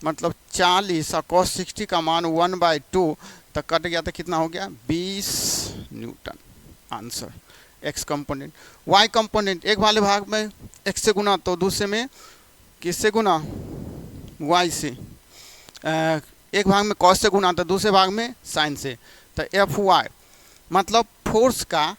मतलब 40 और कॉस 60 का मान 1/2, तो कट गया तो कितना हो गया 20 newton. Answer X component. Y component एक वाले भाग में एक्स से गुना तो दूसरे में किससे गुना, वाई से, एक भाग में कॉस से गुना तो दूसरे भाग में साइन से, तो एफ वाई मतलब फोर्स का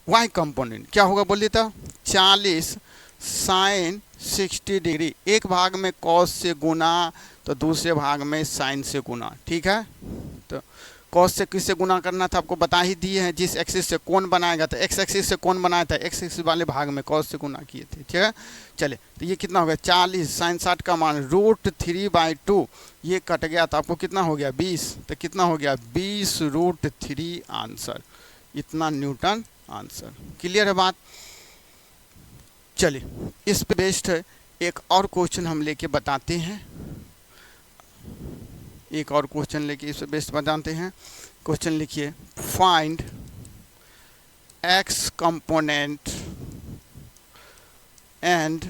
वाई कंपोनेंट क्या होगा बोलिए तो 40 साइन 60 डिग्री, एक भाग में कॉस से गुना तो दूसरे भाग में साइन से गुना। ठीक है, तो कॉस से किससे गुना करना था आपको बता ही दिए हैं, जिस एक्सिस से कोण बनाएगा तो एक्स एक्सिस से कोण बनाया था, एक्स एक्सिस वाले भाग में कॉस से गुना किए थे। ठीक है, चले तो ये कितना हो गया 40 साइन 60 का मान √3/2, ये कट गया तो आपको कितना हो गया 20, तो कितना हो गया 20√3 आंसर, इतना न्यूटन आंसर। क्लियर है बात। चलिए इस पे बेस्ड एक और क्वेश्चन हम लेके बताते हैं, एक और क्वेश्चन लेके इस पे बेस्ड बताते हैं। क्वेश्चन लिखिए, find X component and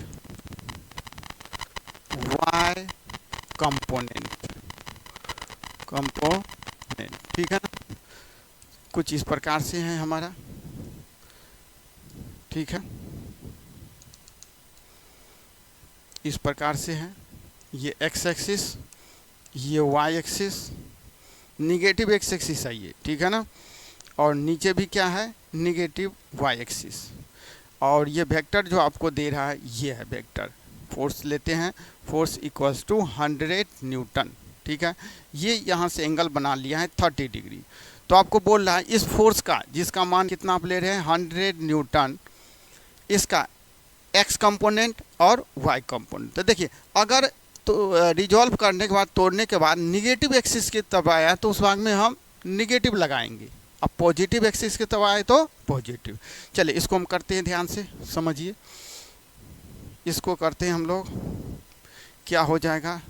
Y component. ठीक है ना, कुछ इस प्रकार से है हमारा। ठीक है, इस प्रकार से है, ये एक्स एक्सिस, ये Y axis, negative X axis है ये। ठीक है ना, और नीचे भी क्या है निगेटिव वाई एक्सिस, और ये वेक्टर जो आपको दे रहा है ये है वेक्टर। फोर्स लेते हैं, फोर्स इक्वल्स टू 100 न्यूटन, ठीक है। ये यहाँ से एंगल बना लिया है 30 डिग्री। तो आपको बोल रहा है इस फोर्स का, जिसका मान कितना आप ले रहे हैं 100 न्यूटन, इसका एक्स कंपोनेंट और वाई कंपोनेंट। तो देखिए अगर तो रिजॉल्व करने के बाद, तोड़ने के बाद निगेटिव एक्सिस की तरफ आया तो उस भाग में हम निगेटिव लगाएंगे, अब पॉजिटिव एक्सिस की तरफ आए तो पॉजिटिव। चलिए इसको हम करते हैं, ध्यान से समझिए। इसको करते हैं हम लोग, क्या हो जाएगा,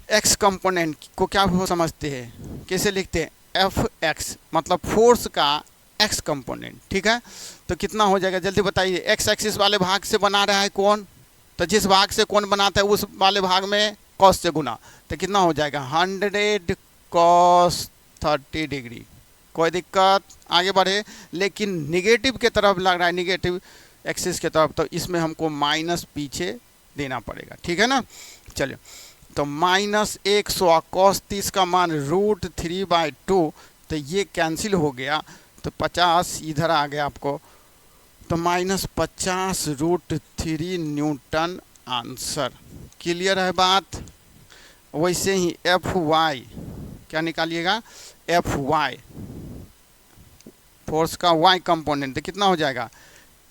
एक्स कंपोनेंट को क्या हो समझते हैं, कैसे लिखते हैं, एफ एक्स, मतलब फोर्स का एक्स कंपोनेंट, ठीक है। तो कितना हो जाएगा जल्दी बताइए। एक्स एक्सिस वाले भाग से बना रहा है कौन, तो जिस भाग से कौन बनाता है उस वाले भाग में कॉस से गुना, तो कितना हो जाएगा 100 कॉस 30 डिग्री। कोई दिक्कत, आगे बढ़े। लेकिन निगेटिव के तरफ लग रहा है, निगेटिव एक्सिस के तरफ, तो इसमें हमको माइनस पीछे देना पड़ेगा, ठीक है ना। चलिए तो -100 कॉस 30 का मान √3/2, तो ये कैंसिल हो गया, तो 50 इधर आ गया आपको, तो -50 √3 न्यूटन आंसर। क्लियर है बात। वैसे ही एफ वाई क्या निकालिएगा, एफ वाई फोर्स का वाई कंपोनेंट, तो कितना हो जाएगा,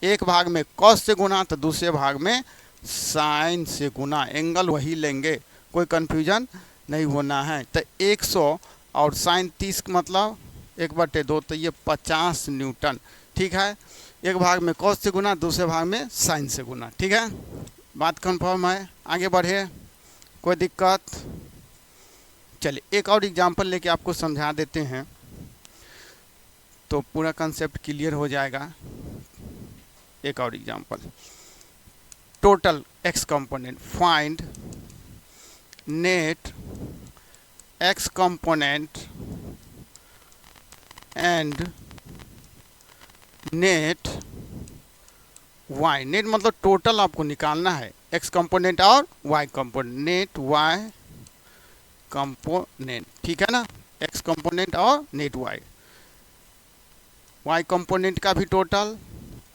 एक भाग में कॉस से गुना तो दूसरे भाग में साइन से गुना, एंगल वही लेंगे, कोई कन्फ्यूजन नहीं होना है। तो 100 और साइन 30 मतलब 1/2, तो ये 50 न्यूटन, ठीक है। एक भाग में कॉस से गुना, दूसरे भाग में साइन से गुना, ठीक है। बात कंफर्म है, आगे बढ़े, कोई दिक्कत। चलिए एक और एग्जांपल लेके आपको समझा देते हैं, तो पूरा कंसेप्ट क्लियर हो जाएगा। एक और example, total X component, find net X component and net Y. Net मतलब टोटल आपको निकालना है, एक्स कंपोनेंट और Y component, net Y component, ठीक है ना। एक्स कंपोनेंट और नेट वाई, वाई कंपोनेंट का भी टोटल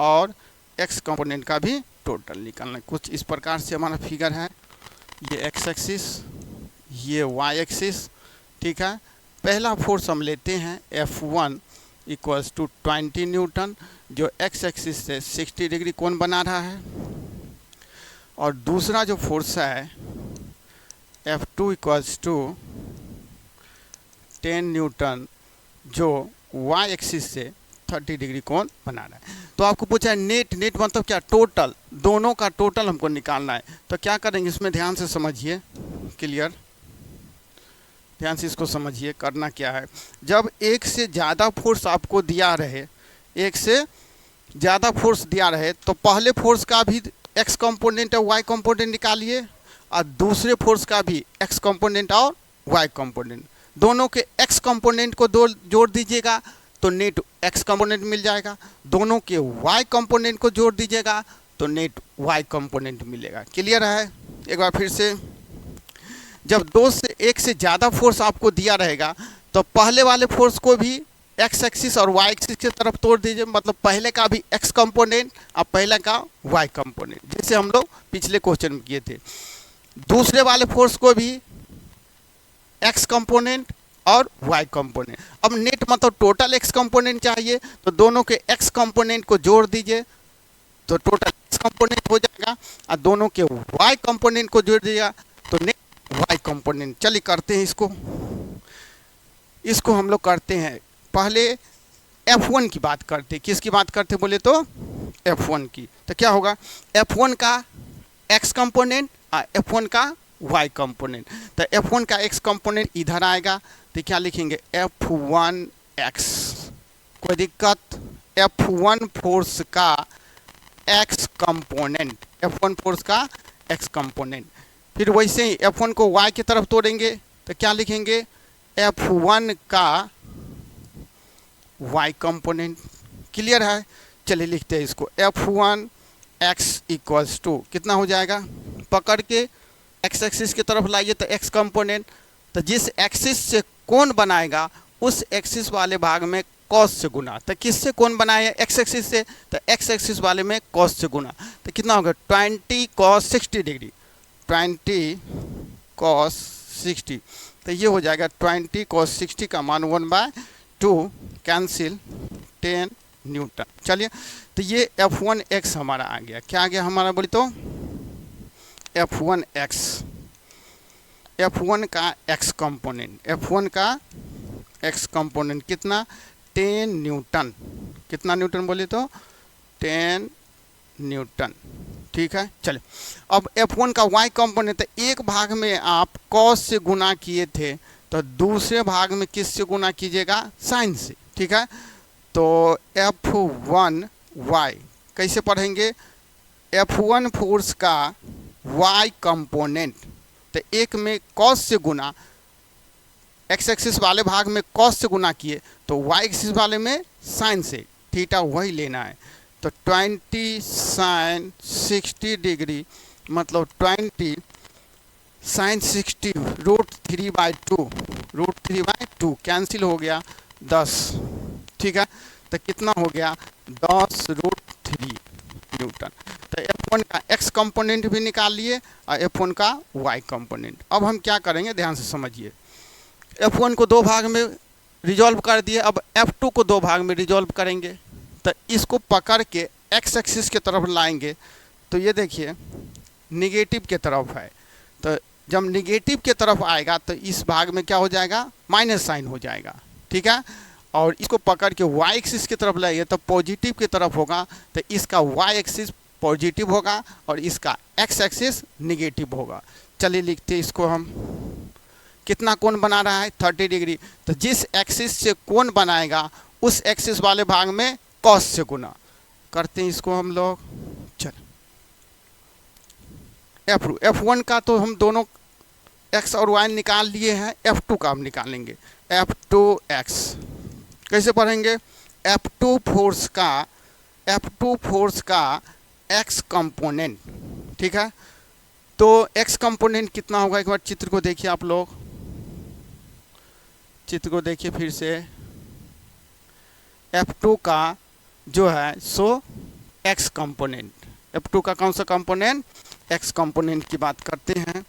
और एक्स कंपोनेंट का भी टोटल निकालना है। कुछ इस प्रकार से हमारा फिगर है, ये एक्स एक्सिस, ये वाई एक्सिस, ठीक है। पहला फोर्स हम लेते हैं F1 इक्वल्स टू 20 न्यूटन, जो एक्स एक्सिस से 60 डिग्री कोण बना रहा है। और दूसरा जो फोर्स है F2 इक्वल्स टू 10 न्यूटन, जो वाई एक्सिस से 30 डिग्री कोण बना रहा है। तो आपको पूछा है नेट, नेट मतलब क्या, टोटल, दोनों का टोटल हमको निकालना है। तो क्या करेंगे इसमें, ध्यान से समझिए, क्लियर, ध्यान से इसको समझिए। करना क्या है, जब एक से ज़्यादा फोर्स आपको दिया रहे, एक से ज़्यादा फोर्स दिया रहे, तो पहले फोर्स का भी एक्स कंपोनेंट और वाई कंपोनेंट निकालिए, और दूसरे फोर्स का भी एक्स कंपोनेंट और वाई कंपोनेंट, दोनों के एक्स कंपोनेंट को जोड़ दीजिएगा तो नेट एक्स कंपोनेंट मिल जाएगा। दोनों के वाई कंपोनेंट को जोड़ दीजिएगा तो नेट वाई कंपोनेंट मिलेगा। क्लियर है। एक बार फिर से, जब एक से ज़्यादा फोर्स आपको दिया रहेगा तो पहले वाले फोर्स को भी एक्स एक्सिस और वाई एक्सिस की तरफ तोड़ दीजिए, मतलब पहले का भी एक्स कंपोनेंट और पहले का वाई कंपोनेंट, जैसे हम लोग पिछले क्वेश्चन में किए थे। दूसरे वाले फोर्स को भी एक्स कंपोनेंट और वाई कंपोनेंट। अब नेट मतलब टोटल एक्स कंपोनेंट चाहिए, तो दोनों के एक्स कंपोनेंट को जोड़ दीजिए तो टोटल एक्स कंपोनेंट हो जाएगा, और दोनों के वाई कंपोनेंट को जोड़ दीजिएगा तो नेट वाई कंपोनेंट। चलिए करते हैं इसको हम लोग करते हैं। पहले F1 की बात करते हैं। किसकी बात करते हैं बोले तो F1 की। तो क्या होगा, F1 का एक्स कंपोनेंट और F1 का वाई कंपोनेंट। तो F1 का एक्स कंपोनेंट इधर आएगा, तो क्या लिखेंगे F1x। कोई दिक्कत, F1 फोर्स का एक्स कंपोनेंट, F1 फोर्स का एक्स कंपोनेंट। फिर वैसे ही F1 को y की तरफ तोड़ेंगे तो क्या लिखेंगे F1 का y कंपोनेंट। क्लियर है। चलिए लिखते हैं इसको, F1x इक्वल्स टू कितना हो जाएगा, पकड़ के एक्स एक्सिस की तरफ लाइए तो एक्स कंपोनेंट, तो जिस एक्सिस से कोण बनाएगा उस एक्सिस वाले भाग में कॉस से गुना, तो किससे कोण बनाया एक्स एक्सिस से, तो एक्स एक्सिस वाले में कॉस से गुना, तो कितना होगा 20 cos 60 डिग्री, 20 cos 60, तो ये हो जाएगा 20 cos 60 का मान 1/2 कैंसिल 10 न्यूटन। चलिए, तो ये F1x हमारा आ गया। क्या आ गया हमारा बोली तो F1x, F1 का x कंपोनेंट, F1 का x कंपोनेंट कितना 10 न्यूटन, कितना न्यूटन बोले तो 10 न्यूटन। ठीक है, चले अब F1 का y कंपोनेंट, तो एक भाग में आप cos से गुना किए थे, तो दूसरे भाग में किससे गुना कीजिएगा साइन से। ठीक है, तो F1y कैसे पढ़ेंगे, F1 फोर्स का y कंपोनेंट, तो एक में cos से गुना, x एक्सिस वाले भाग में cos से गुना किए, तो y एक्सिस वाले में साइन से, थीटा वही लेना है। तो 20 sin 60 डिग्री मतलब 20 sin 60 √3/2, √3/2 कैंसिल हो गया 10। ठीक है, तो कितना हो गया 10 √3 न्यूटन। तो F1 का x कंपोनेंट भी निकाल लिए और F1 का y कंपोनेंट। अब हम क्या करेंगे ध्यान से समझिए, F1 को दो भाग में रिजॉल्व कर दिए, अब F2 को दो भाग में रिजॉल्व करेंगे, तो इसको पकड़ के x एक्सिस के तरफ लाएंगे, तो ये देखिए निगेटिव के तरफ है, तो जब निगेटिव के तरफ आएगा तो इस भाग में क्या हो जाएगा माइनस साइन हो जाएगा। ठीक है, और इसको पकड़ के y एक्सिस की तरफ लाइए तो पॉजिटिव की तरफ होगा, तो इसका y एक्सिस पॉजिटिव होगा और इसका x एक्सिस निगेटिव होगा। चलिए लिखते इसको हम, कितना कोण बना रहा है 30 डिग्री, तो जिस एक्सिस से कोण बनाएगा उस एक्सिस वाले भाग में cos से गुना करते हैं इसको हम लोग। चल F1 का तो हम दोनों x और y निकाल लिए हैं, F2 का हम निकालेंगे, F2x कैसे पढ़ेंगे, F2 फोर्स का x कंपोनेंट। ठीक है, तो x कंपोनेंट कितना होगा, एक बार चित्र को देखिए आप लोग, चित्र को देखिए फिर से, F2 का जो है सो x कंपोनेंट, F2 का कौन सा कंपोनेंट x कंपोनेंट की बात करते हैं,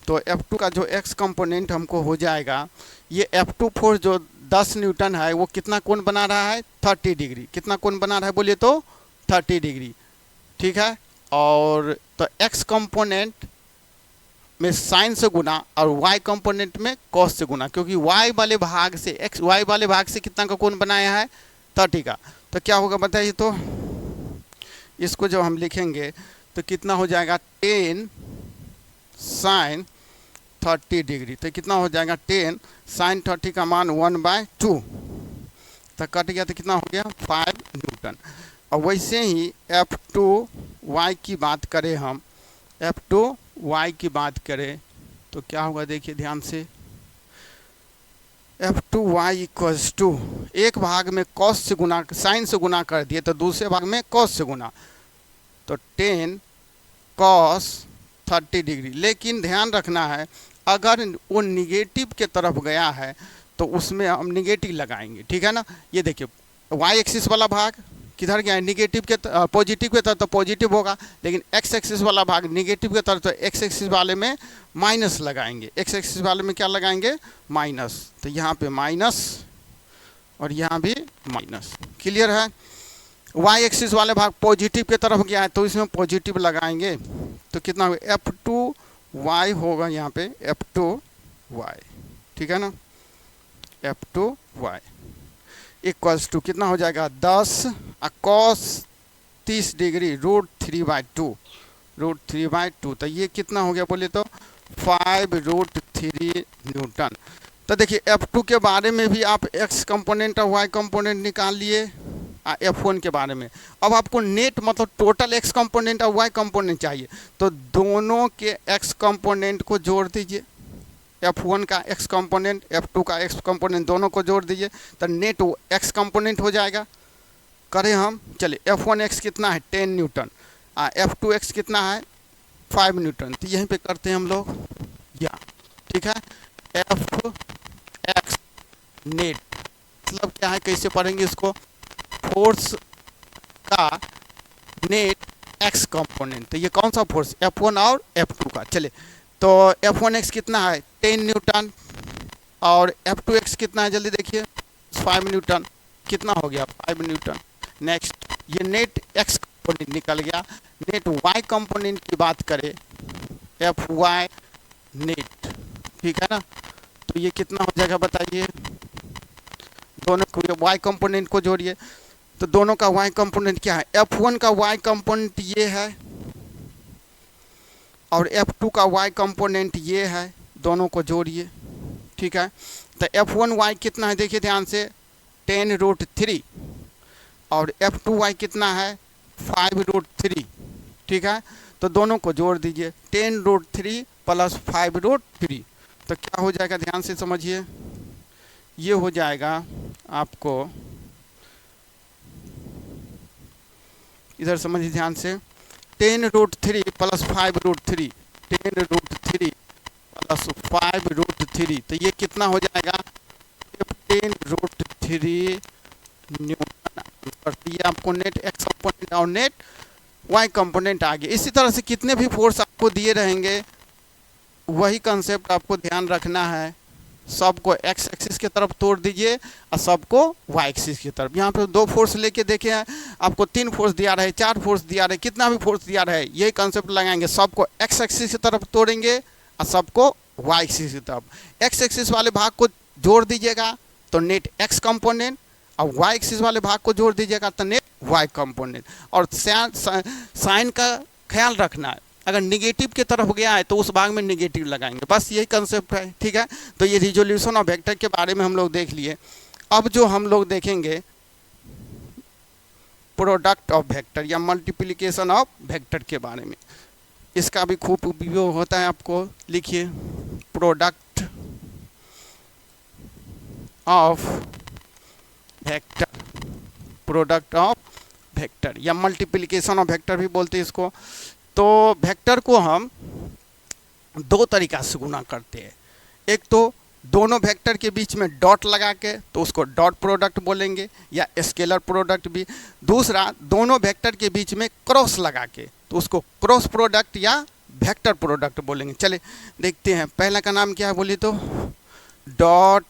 तो F2 का जो x कंपोनेंट हमको हो जाएगा, ये F2 फोर्स जो 10 न्यूटन है वो कितना कोण बना रहा है 30 डिग्री, कितना कोण बना रहा है बोलिए तो 30 डिग्री। ठीक है, और तो x कंपोनेंट में साइन से गुना और y कंपोनेंट में cos से गुना, क्योंकि y वाले भाग से कितना का कोण बनाया है 30 का, तो क्या होगा बताइए, तो इसको जब हम लिखेंगे तो कितना हो जाएगा 10 sin 30 डिग्री, तो कितना हो जाएगा 10 sin 30 का मान 1/2, तो कट गया तो कितना हो गया 5 न्यूटन। और वैसे ही F2y की बात करें हम, F2y की बात करें तो क्या होगा देखिए ध्यान से, F2y इक्वल्स टू, एक भाग में cos से गुना साइन से गुना कर दिए तो दूसरे भाग में cos से गुना, तो 10 cos 30 डिग्री। लेकिन ध्यान रखना है अगर वो निगेटिव के तरफ गया है तो उसमें हम निगेटिव लगाएंगे। ठीक है ना, ये देखिए y एक्सिस वाला भाग किधर गया है निगेटिव के पॉजिटिव के तरफ, तो पॉजिटिव होगा, लेकिन x एक्सिस वाला भाग निगेटिव के तरफ, तो x एक्सिस वाले में माइनस लगाएंगे, x एक्सिस वाले में क्या लगाएंगे माइनस, तो यहाँ पे माइनस और यहाँ भी माइनस। क्लियर है, y एक्सिस वाले भाग पॉजिटिव के तरफ गया है तो इसमें पॉजिटिव लगाएंगे, तो कितना होगा F2y होगा यहाँ पे F2y। ठीक है ना, F2y इक्वल्स टू कितना हो जाएगा 10 cos 30 डिग्री √3/2, √3/2, तो ये कितना हो गया बोले तो 5 √3 न्यूटन। तो देखिए F2 के बारे में भी आप x कंपोनेंट और y कंपोनेंट निकाल लिए, F1 के बारे में। अब आपको नेट मतलब टोटल x कंपोनेंट और y कंपोनेंट चाहिए, तो दोनों के x कंपोनेंट को जोड़ दीजिए, F1 का x कंपोनेंट F2 का x कंपोनेंट दोनों को जोड़ दीजिए, तो नेट x कंपोनेंट हो जाएगा। करें हम, चलिए F1x कितना है 10 न्यूटन, F2x कितना है 5 न्यूटन, तो यहीं पे करते हैं हम लोग या। ठीक है, F x नेट मतलब क्या है, कैसे पढ़ेंगे इसको, फोर्स का नेट एक्स कंपोनेंट। तो ये कौन सा फोर्स, F1 और F2 का। चले तो F1x कितना है 10 न्यूटन और F2x कितना है, जल्दी देखिए 5 न्यूटन। कितना हो गया 5 न्यूटन। नेक्स्ट ये नेट एक्स कंपोनेंट निकल गया। नेट वाई कंपोनेंट की बात करें, Fy नेट, ठीक है ना। तो ये कितना हो जाएगा बताइए, दोनों को वाई कंपोनेंट को जोड़िए। तो दोनों का वाई कंपोनेंट क्या है, F1 का वाई कंपोनेंट ये है और F2 का वाई कंपोनेंट ये है, दोनों को जोड़िए, ठीक है। तो F1y कितना है देखिए ध्यान से 10√3 और F2y कितना है 5√3, ठीक है। तो दोनों को जोड़ दीजिए 10√3 प्लस 5√3। तो क्या हो जाएगा ध्यान से समझिए, ये हो जाएगा आपको, इधर समझिए ध्यान से, 10√3 प्लस 5√3, 10√3 प्लस 5√3। तो ये कितना हो जाएगा 15√3 न्यूटन। ये आपको नेट एक्स कंपोनेंट और नेट वाई कंपोनेंट आ गया। इसी तरह से कितने भी फोर्स आपको दिए रहेंगे वही कंसेप्ट आपको ध्यान रखना है, सबको एक्स एक्सिस की तरफ तोड़ दीजिए और सबको वाई एक्सिस की तरफ। यहाँ पे 2 फोर्स लेके देखे हैं, आपको 3 फोर्स दिया रहे, 4 फोर्स दिया रहे, कितना भी फोर्स दिया रहे, यही कंसेप्ट लगाएंगे, सबको एक्स एक्सिस की तरफ तोड़ेंगे और सबको वाई एक्सिस की तरफ। एक्स एक्सिस वाले भाग को जोड़ दीजिएगा तो नेट एक्स कंपोनेंट, और वाई एक्सिस वाले भाग को जोड़ दीजिएगा तो नेट वाई कंपोनेंट। और साइन का ख्याल रखना है, अगर निगेटिव की तरफ गया है तो उस भाग में निगेटिव लगाएंगे, बस यही कंसेप्ट है, ठीक है। तो ये रिजोल्यूशन ऑफ वेक्टर के बारे में हम लोग देख लिए। अब जो हम लोग देखेंगे प्रोडक्ट ऑफ वेक्टर या मल्टीप्लिकेशन ऑफ वेक्टर के बारे में, इसका भी खूब उपयोग होता है। आपको लिखिए product of vector, product of vector या मल्टीप्लिकेशन ऑफ वेक्टर भी बोलते हैं इसको। तो वेक्टर को हम 2 तरीका से गुना करते हैं। एक तो दोनों वेक्टर के बीच में डॉट लगा के, तो उसको डॉट प्रोडक्ट बोलेंगे या स्केलर प्रोडक्ट भी। दूसरा दोनों वेक्टर के बीच में क्रॉस लगा के, तो उसको क्रॉस प्रोडक्ट या वेक्टर प्रोडक्ट बोलेंगे। चले देखते हैं, पहला का नाम क्या है बोलिए तो डॉट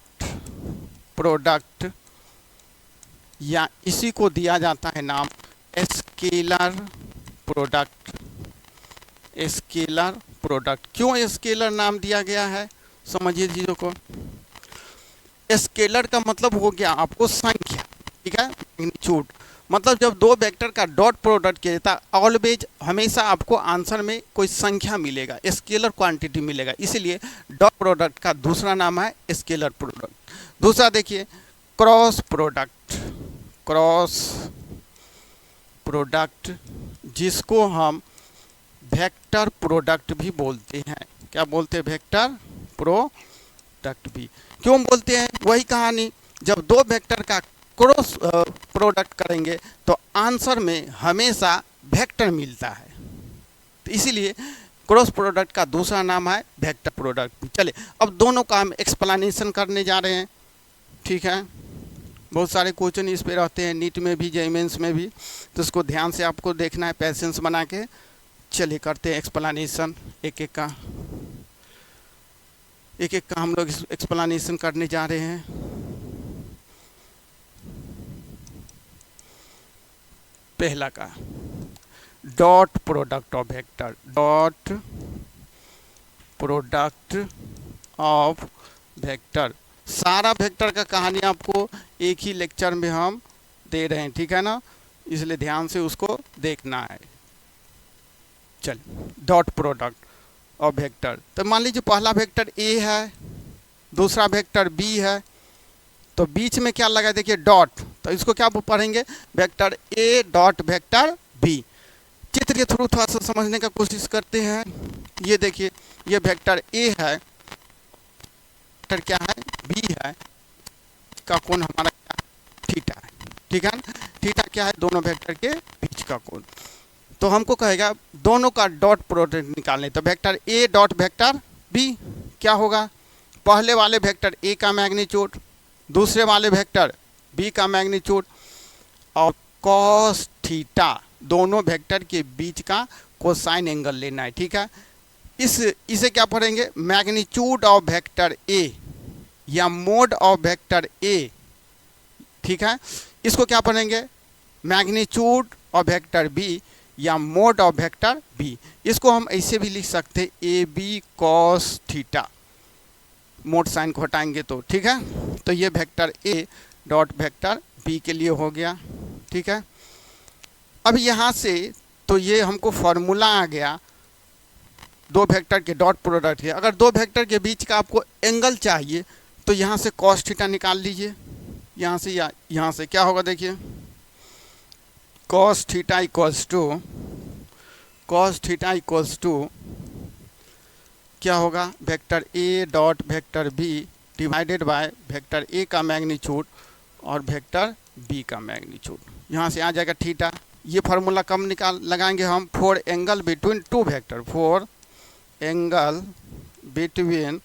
प्रोडक्ट, या इसी को दिया जाता है नाम स्केलर प्रोडक्ट। स्केलर प्रोडक्ट क्यों स्केलर नाम दिया गया है, समझिए चीज़ों को। स्केलर का मतलब हो गया आपको संख्या, ठीक है, मैग्नीट्यूड। मतलब जब 2 वेक्टर का डॉट प्रोडक्ट किया जाता है, ऑलवेज हमेशा आपको आंसर में कोई संख्या मिलेगा, स्केलर क्वांटिटी मिलेगा, इसीलिए डॉट प्रोडक्ट का दूसरा नाम है स्केलर प्रोडक्ट। दूसरा देखिए क्रॉस प्रोडक्ट, क्रॉस प्रोडक्ट जिसको हम वेक्टर प्रोडक्ट भी बोलते हैं। क्या बोलते हैं, वेक्टर प्रोडक्ट भी। क्यों बोलते हैं, वही कहानी, जब 2 वेक्टर का क्रॉस प्रोडक्ट करेंगे तो आंसर में हमेशा वेक्टर मिलता है, तो इसीलिए क्रॉस प्रोडक्ट का दूसरा नाम है वेक्टर प्रोडक्ट भी। चले अब दोनों का हम एक्सप्लेनेशन करने जा रहे हैं, ठीक है। बहुत सारे क्वेश्चन इस पे रहते हैं, नीट में भी जेईई मेंस में भी, तो इसको ध्यान से आपको देखना है, पैसेंस बना के। चलिए करते हैं एक्सप्लेनेशन, एक एक का हम लोग एक्सप्लेनेशन करने जा रहे हैं। पहला का dot product of vector, dot product of vector. सारा वेक्टर का कहानी आपको एक ही लेक्चर में हम दे रहे हैं, ठीक है ना, इसलिए ध्यान से उसको देखना है। चल डॉट प्रोडक्ट ऑफ वेक्टर, तो मान लीजिए पहला वेक्टर ए है, दूसरा वेक्टर बी है, तो बीच में क्या लगा देखिए डॉट, तो इसको क्या पढ़ेंगे vector A dot vector B. चित्र के थ्रू थोड़ा सा समझने का कोशिश करते हैं। ये देखिए ये वेक्टर ए है, वेक्टर क्या है बी है, का कोण हमारा क्या थीटा है, ठीक है ना। थीटा क्या है, दोनों वेक्टर के बीच का कोण। तो हमको कहेगा दोनों का डॉट प्रोडक्ट निकालने, तो vector A dot vector B क्या होगा, पहले वाले वेक्टर ए का मैग्नीट्यूड, दूसरे वाले वेक्टर बी का मैग्नीट्यूड और कॉस थीटा, दोनों वेक्टर के बीच का कोसाइन एंगल लेना है। ठीक है, इसे क्या पढ़ेंगे, मैग्नीट्यूड ऑफ वेक्टर ए या मोड ऑफ वेक्टर ए। ठीक है, इसको क्या पढ़ेंगे, मैग्नीट्यूड ऑफ वेक्टर बी या मोड ऑफ वेक्टर बी। इसको हम ऐसे भी लिख सकते हैं A B cos theta, mod sign को हटाएंगे तो। ठीक है, तो ये vector A dot vector B के लिए हो गया। ठीक है, अब यहाँ से तो ये हमको फॉर्मूला आ गया दो वेक्टर के डॉट प्रोडक्ट है। अगर दो वेक्टर के बीच का आपको एंगल चाहिए तो यहाँ से कॉस थीटा निकाल लीजिए, यहाँ से या यहाँ से क्या होगा, देखिए कॉस थीटा इक्वल्स टू क्या होगा, vector A dot vector B divided by vector A का मैग्नीट्यूड और वेक्टर बी का मैग्नीट्यूड। यहाँ से आ जाएगा थीटा। ये फार्मूला कम लगाएंगे हम, for angle between two vector, for angle between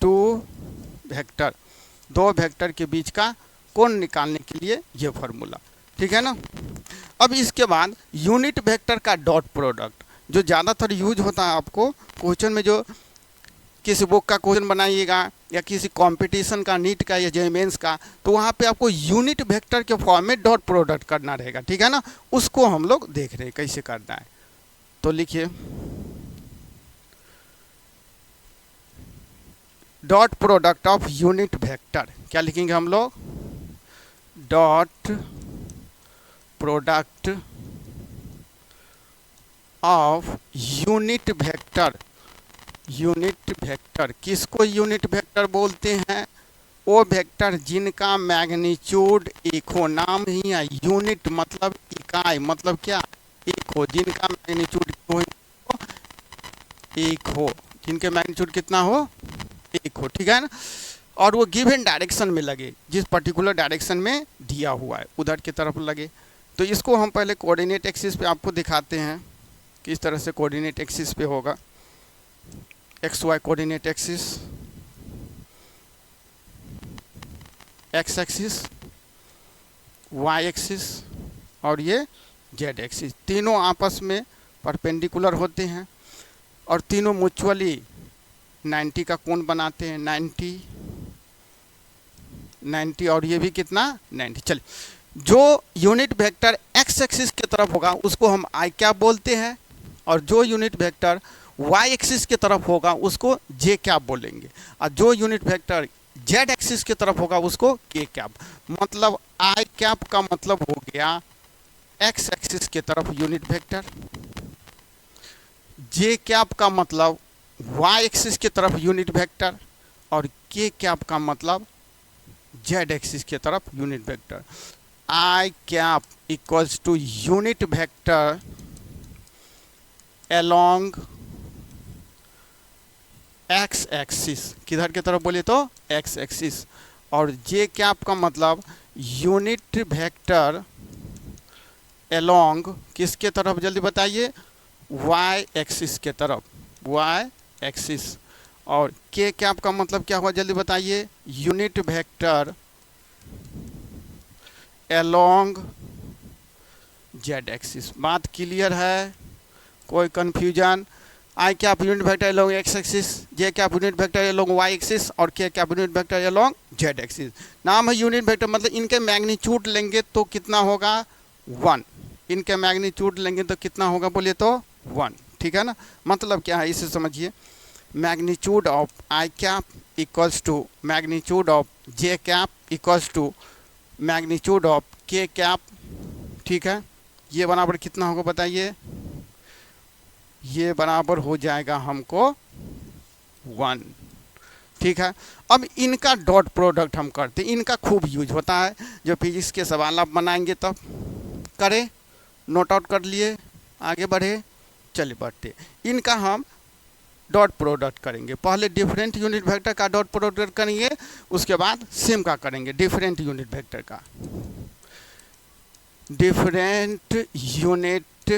two vector, दो वेक्टर के बीच का कोण निकालने के लिए ये फार्मूला। ठीक है ना। अब इसके बाद यूनिट वेक्टर का डॉट प्रोडक्ट जो ज़्यादातर यूज होता है आपको क्वेश्चन में, जो किसी बुक का क्वेश्चन बनाइएगा या किसी कंपटीशन का, नीट का या जे मेंस का, तो वहाँ पे आपको यूनिट वेक्टर के फॉर्म में डॉट प्रोडक्ट करना रहेगा। ठीक है ना, उसको हम लोग देख रहे हैं कैसे करना है। तो लिखिए dot product of unit vector, क्या लिखेंगे हम लोग, dot product of unit vector. Unit vector किसको यूनिट वेक्टर बोलते हैं, वो वेक्टर जिनका मैग्नीट्यूड एक हो, नाम ही है यूनिट मतलब इकाई, मतलब क्या, एक हो, जिनका मैग्नीट्यूड एक हो, जिनके मैग्नीट्यूड कितना हो, एक हो। ठीक है ना, और वो गिवन डायरेक्शन में लगे, जिस पर्टिकुलर डायरेक्शन में दिया हुआ है उधर की तरफ लगे। तो इसको हम पहले कोऑर्डिनेट एक्सिस पे आपको दिखाते हैं किस तरह से कोऑर्डिनेट एक्सिस पे होगा। X Y coordinate axis, X axis, Y axis और ये जेड एक्सिस, तीनों आपस में परपेंडिकुलर होते हैं और तीनों म्यूचुअली 90 का कोण बनाते हैं। 90 और ये भी कितना, 90। चलिए, जो यूनिट वेक्टर एक्स एक्सिस की तरफ होगा उसको हम आई कैप बोलते हैं, और जो यूनिट वेक्टर वाई एक्सिस की तरफ होगा उसको जे कैप बोलेंगे, और जो यूनिट वेक्टर जेड एक्सिस की तरफ होगा उसको के कैप। मतलब आई कैप का मतलब हो गया एक्स एक्सिस की तरफ यूनिट वेक्टर, जे कैप का मतलब वाई एक्सिस की तरफ यूनिट वेक्टर, और के कैप का मतलब जेड एक्सिस की तरफ unit vector. I cap equals to unit vector along X axis, किधर की तरफ बोले तो एक्स एक्सिस, और जे कैप का मतलब यूनिट वेक्टर along किसके तरफ, जल्दी बताइए, वाई एक्सिस के तरफ, वाई एक्सिस। और के कैप का मतलब क्या हुआ, जल्दी बताइए, unit vector along Z axis. बात क्लियर है, कोई confusion? I cap unit vector along X axis, J cap unit vector along Y axis और K cap unit vector along Z axis. नाम है यूनिट वेक्टर, मतलब इनके मैग्नीट्यूड लेंगे तो कितना होगा, 1। इनके मैग्नीट्यूड लेंगे तो कितना होगा, बोलिए तो 1। ठीक है ना, मतलब क्या है इसे समझिए, magnitude of I cap equals to magnitude of J cap equals to magnitude of K cap. ठीक है, ये बराबर कितना होगा बताइए, ये बराबर हो जाएगा हमको 1। ठीक है, अब इनका डॉट प्रोडक्ट हम करते हैं, इनका खूब यूज होता है, जो फिजिक्स के सवाल आप बनाएंगे तब करें, नोट आउट कर लिए, आगे बढ़े, चलिए बढ़ते। इनका हम डॉट प्रोडक्ट करेंगे, पहले डिफरेंट यूनिट वेक्टर का डॉट प्रोडक्ट करेंगे, उसके बाद सेम का करेंगे, डिफरेंट यूनिट वेक्टर का। डिफरेंट यूनिट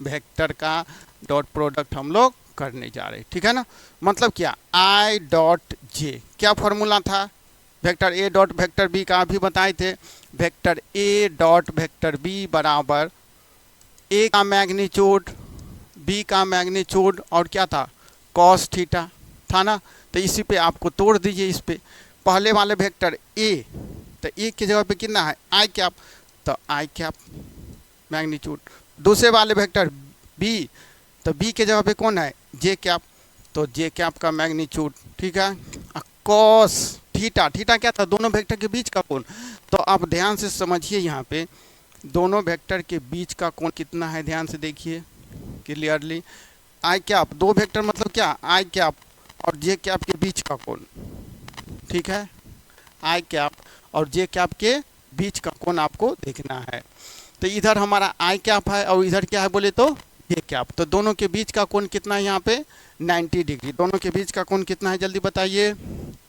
वेक्टर का डॉट प्रोडक्ट हम लोग करने जा रहे हैं। ठीक है ना, मतलब क्या, आई डॉट जे, क्या फॉर्मूला था, vector A dot vector B का भी बताए थे। Vector A dot vector B बराबर ए का मैग्नीट्यूड, बी का मैग्नीट्यूड और क्या था, कॉस थीटा था ना। तो इसी पे आपको तोड़ दीजिए इस पे। पहले वाले वेक्टर ए, तो ए की जगह पे कितना है आई कैप, तो आई कैप मैग्नीट्यूड। दूसरे वाले वेक्टर बी, तो बी के जगह पे कौन है जे कैप, तो जे कैप का मैग्नीट्यूड। ठीक है। कॉस थीटा, थीटा क्या था, दोनों वेक्टर के बीच का कोण। तो आप ध्यान से समझिए, यहाँ पे दोनों वेक्टर के बीच का कोण कितना है, ध्यान से देखिए क्लियरली। आई कैप, दो वेक्टर मतलब क्या, आई कैप और जे कैप के बीच का कोण। ठीक है, आई कैप और जे कैप के बीच का कोण आपको देखना है। तो इधर हमारा आई कैप है और इधर क्या है बोले तो जे कैप। तो दोनों के बीच का कोण कितना है यहाँ पे 90 डिग्री। दोनों के बीच का कोण कितना है जल्दी बताइए,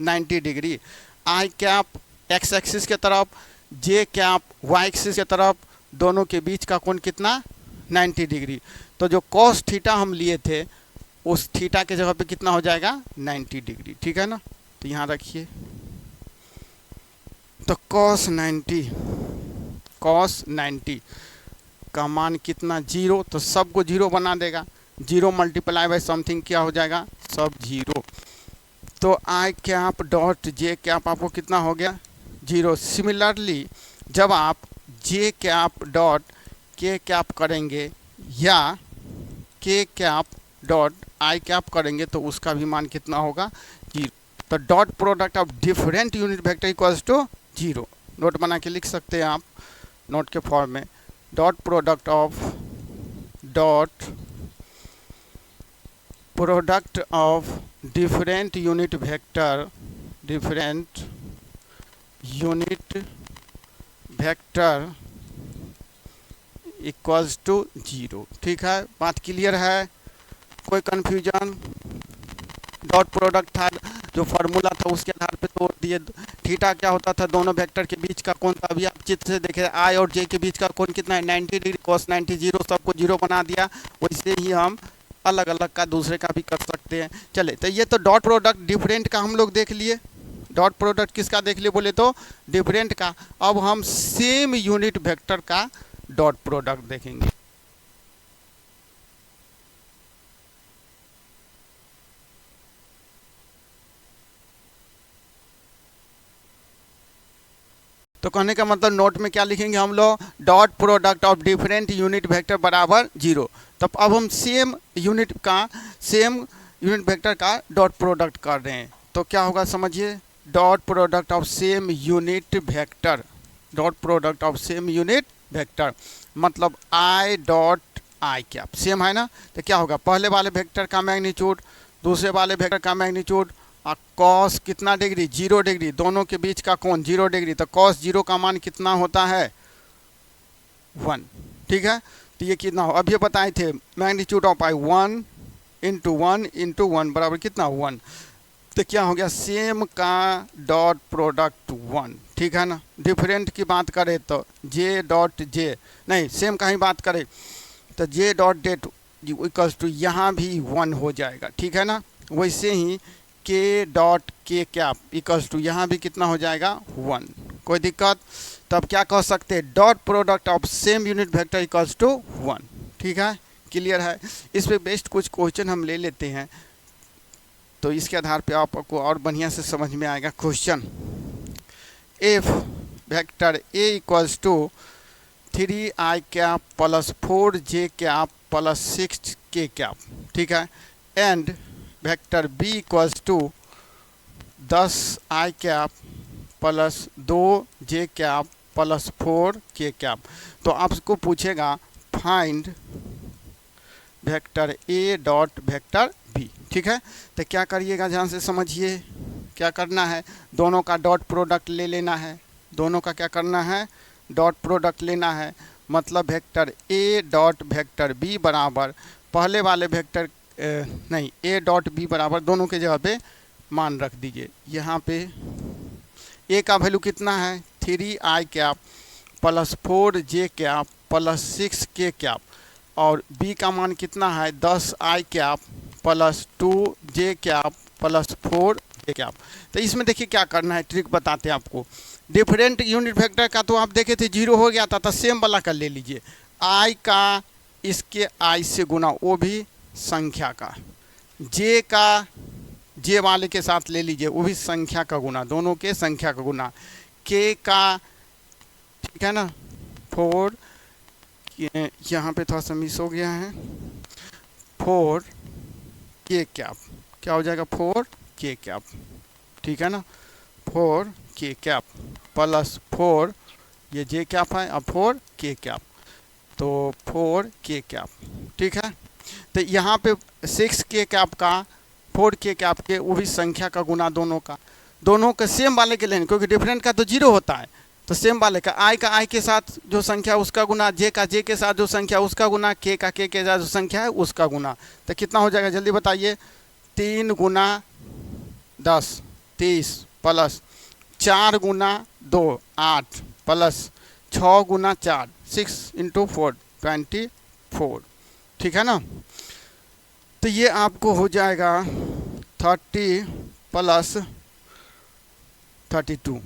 90 डिग्री। आई कैप एक्स एक्सिस के तरफ, जे कैप वाई एक्सिस के तरफ, दोनों के बीच का कोण कितना 90 डिग्री। तो जो कॉस थीटा हम लिए थे उस थीटा के जगह पे कितना हो जाएगा 90 डिग्री। ठीक है ना। तो यहाँ रखिए, तो कॉस 90 का मान कितना 0, तो सबको 0 बना देगा। 0 मल्टीप्लाई बाय समथिंग क्या हो जाएगा, सब 0। तो आई कैप डॉट जे कैप आपको कितना हो गया 0। सिमिलरली जब आप जे कैप डॉट के कैप करेंगे या के कैप डॉट आई कैप करेंगे तो उसका भी मान कितना होगा 0। तो dot product of different unit vector equals to 0। Note बना के लिख सकते हैं आप नोट के फॉर्म में। Dot product of different unit vector equals to 0। ठीक है, बात क्लियर है, कोई कन्फ्यूजन। डॉट प्रोडक्ट था जो फार्मूला था उसके आधार पे तोड़ दिए। थीटा क्या होता था, दोनों वेक्टर के बीच का कोण था। अभी आप चित्र से देखें आई और जे के बीच का कोण कितना है 90 डिग्री। कॉस 90 0, सबको 0 बना दिया। वैसे ही हम अलग अलग का दूसरे का भी कर सकते हैं। चले, तो ये तो डॉट प्रोडक्ट डिफरेंट का हम लोग देख लिए। डॉट प्रोडक्ट किसका देख लिए बोले तो डिफरेंट का। अब हम सेम यूनिट वेक्टर का डॉट प्रोडक्ट देखेंगे। तो कहने का मतलब नोट में क्या लिखेंगे हम लोग, dot product of different unit vector बराबर 0। तब अब हम सेम यूनिट वेक्टर का डॉट प्रोडक्ट कर रहे हैं तो क्या होगा समझिए, dot product of same unit vector मतलब I dot I cap same है ना। तो क्या होगा, पहले वाले वेक्टर का मैग्नीट्यूड, दूसरे वाले वेक्टर का मैग्नीट्यूड, कॉस कितना डिग्री 0 डिग्री, दोनों के बीच का कोण 0 डिग्री। तो कॉस 0 का मान कितना होता है 1। ठीक है, तो ये कितना हो, अब ये बताए थे मैग्नीट्यूड ऑफ आई 1 इंटू 1 बराबर कितना 1। तो क्या हो गया, सेम का डॉट प्रोडक्ट 1। ठीक है ना। डिफरेंट की बात करें तो जे डॉट जे, नहीं सेम का ही बात करें तो जे डॉट डेट इक्वल्स टू यहाँ भी 1 हो जाएगा। ठीक है ना। वैसे ही के डॉट के कैप इक्वल्स टू यहाँ भी कितना हो जाएगा 1। कोई दिक्कत, तब क्या कह सकते हैं, dot product of same unit vector equals to 1। ठीक है, क्लियर है। इस पे बेस्ट कुछ क्वेश्चन हम ले लेते हैं तो इसके आधार पे आपको और बढ़िया से समझ में आएगा question. If vector A equals to 3i cap plus 4j cap plus 6k cap. ठीक है, and vector B equals to 10i cap plus 2j cap plus 4k cap. तो आपको पूछेगा find vector A dot vector B. ठीक है, तो क्या करिएगा ध्यान से समझिए, क्या करना है, दोनों का डॉट प्रोडक्ट ले लेना है। दोनों का क्या करना है, डॉट प्रोडक्ट लेना है। मतलब vector A dot vector B बराबर पहले वाले वेक्टर नहीं ए डॉट बी बराबर दोनों के जगह पे मान रख दीजिए। यहाँ पे ए का वैल्यू कितना है 3i cap plus 4j cap plus 6k cap और बी का मान कितना है 10i cap plus 2j cap plus 4 के कैप। तो इसमें देखिए क्या करना है, ट्रिक बताते हैं आपको। डिफरेंट यूनिट वेक्टर का तो आप देखे थे 0 हो गया था, तो सेम वाला का ले लीजिए। आई का इसके आई से गुना, वो भी संख्या का। जे का जे वाले के साथ ले लीजिए, वो भी संख्या का गुना, दोनों के संख्या का गुना। के का, ठीक है ना, 4, यहाँ पे थोड़ा सा मिस हो गया है, 4 के कैप, क्या हो जाएगा 4 के कैप, ठीक है ना, 4 के कैप प्लस 4 ये जे कैप है, अब 4 के कैप, तो 4 के कैप, ठीक है। तो यहाँ पे 6 के कैप का 4 के कैप के, वो भी संख्या का गुना, दोनों के सेम वाले के लेने, क्योंकि डिफरेंट का तो 0 होता है, तो सेम वाले का आई के साथ जो संख्या उसका गुना, जे का जे के साथ जो संख्या उसका गुना, के का के साथ जो संख्या है उसका गुना। तो कितना हो जाएगा जल्दी बताइए, 3 गुना 10 30 प्लस 4 गुना 2 8 प्लस 6 गुना 4 6 इंटू 4 24, ठीक है ना। तो ये आपको हो जाएगा 30 प्लस 32,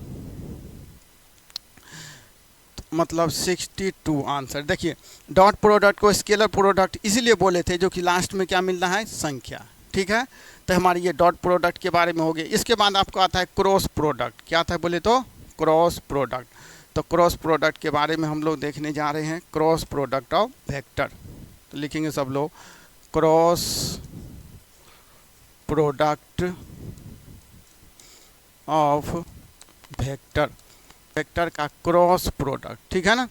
मतलब 62 आंसर। देखिए डॉट प्रोडक्ट को स्केलर प्रोडक्ट इसीलिए बोले थे, जो कि लास्ट में क्या मिलना है, संख्या, ठीक है। तो हमारी ये डॉट प्रोडक्ट के बारे में हो गया। इसके बाद आपको आता है क्रॉस प्रोडक्ट। क्या था बोले तो क्रॉस प्रोडक्ट। तो क्रॉस प्रोडक्ट के बारे में हम लोग देखने जा रहे हैं, क्रॉस प्रोडक्ट ऑफ वेक्टर। तो लिखेंगे सब लोग, cross product of vector, vector का क्रॉस प्रोडक्ट, ठीक है ना।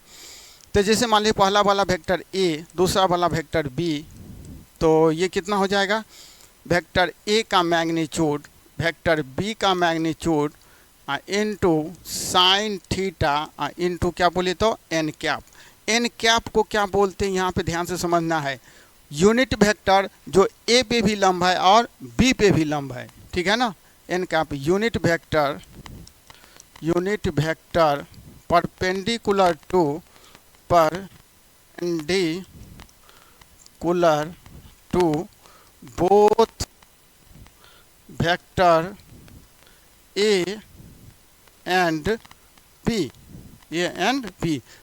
तो जैसे मान लीजिए पहला वाला वेक्टर ए, दूसरा वाला वेक्टर बी, तो ये कितना हो जाएगा, वेक्टर ए का मैग्नीट्यूड वेक्टर बी का magnitude into sine theta into क्या बोले तो एन कैप। एन कैप को क्या बोलते हैं यहाँ पे ध्यान से समझना है, यूनिट वेक्टर जो ए पे भी लंब है और बी पे भी लंब है, ठीक है ना। N cap unit vector perpendicular to both vector A and B,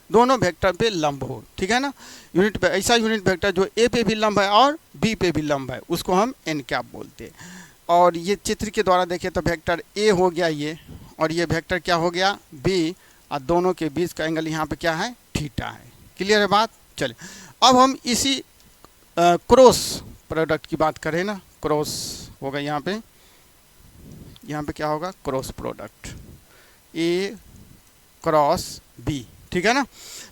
दोनों वेक्टर पे लंब हो, ठीक है ना। यूनिट ऐसा यूनिट वेक्टर जो ए पे भी लंब है और बी पे भी लंब है, उसको हम एन कैप बोलते हैं। और ये चित्र के द्वारा देखें तो वेक्टर ए हो गया ये, और ये वेक्टर क्या हो गया बी, और दोनों के बीच का एंगल यहाँ पे क्या है, थीटा है। क्लियर है बात। चलिए अब हम इसी क्रॉस प्रोडक्ट की बात करें ना, क्रॉस होगा यहाँ पे क्या होगा, cross product A cross B, ठीक है ना।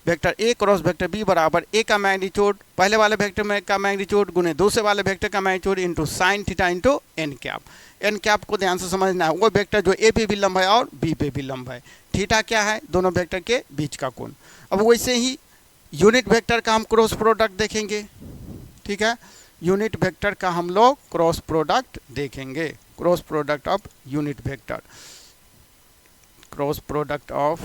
Vector A cross vector B बराबर ए का मैग्नीट्यूड पहले वाले वेक्टर में का मैग्नीट्यूड गुने दूसरे वाले वेक्टर का magnitude into sine theta into N cap. N cap को ध्यान से समझना है, वो वेक्टर जो ए पे भी लंब है और बी पे भी लंब है। थीटा क्या है, दोनों वेक्टर के बीच का कोण। अब वैसे ही यूनिट वेक्टर का हम क्रॉस प्रोडक्ट देखेंगे, ठीक है। यूनिट वेक्टर का हम लोग क्रॉस प्रोडक्ट देखेंगे, cross product of unit vector, cross product of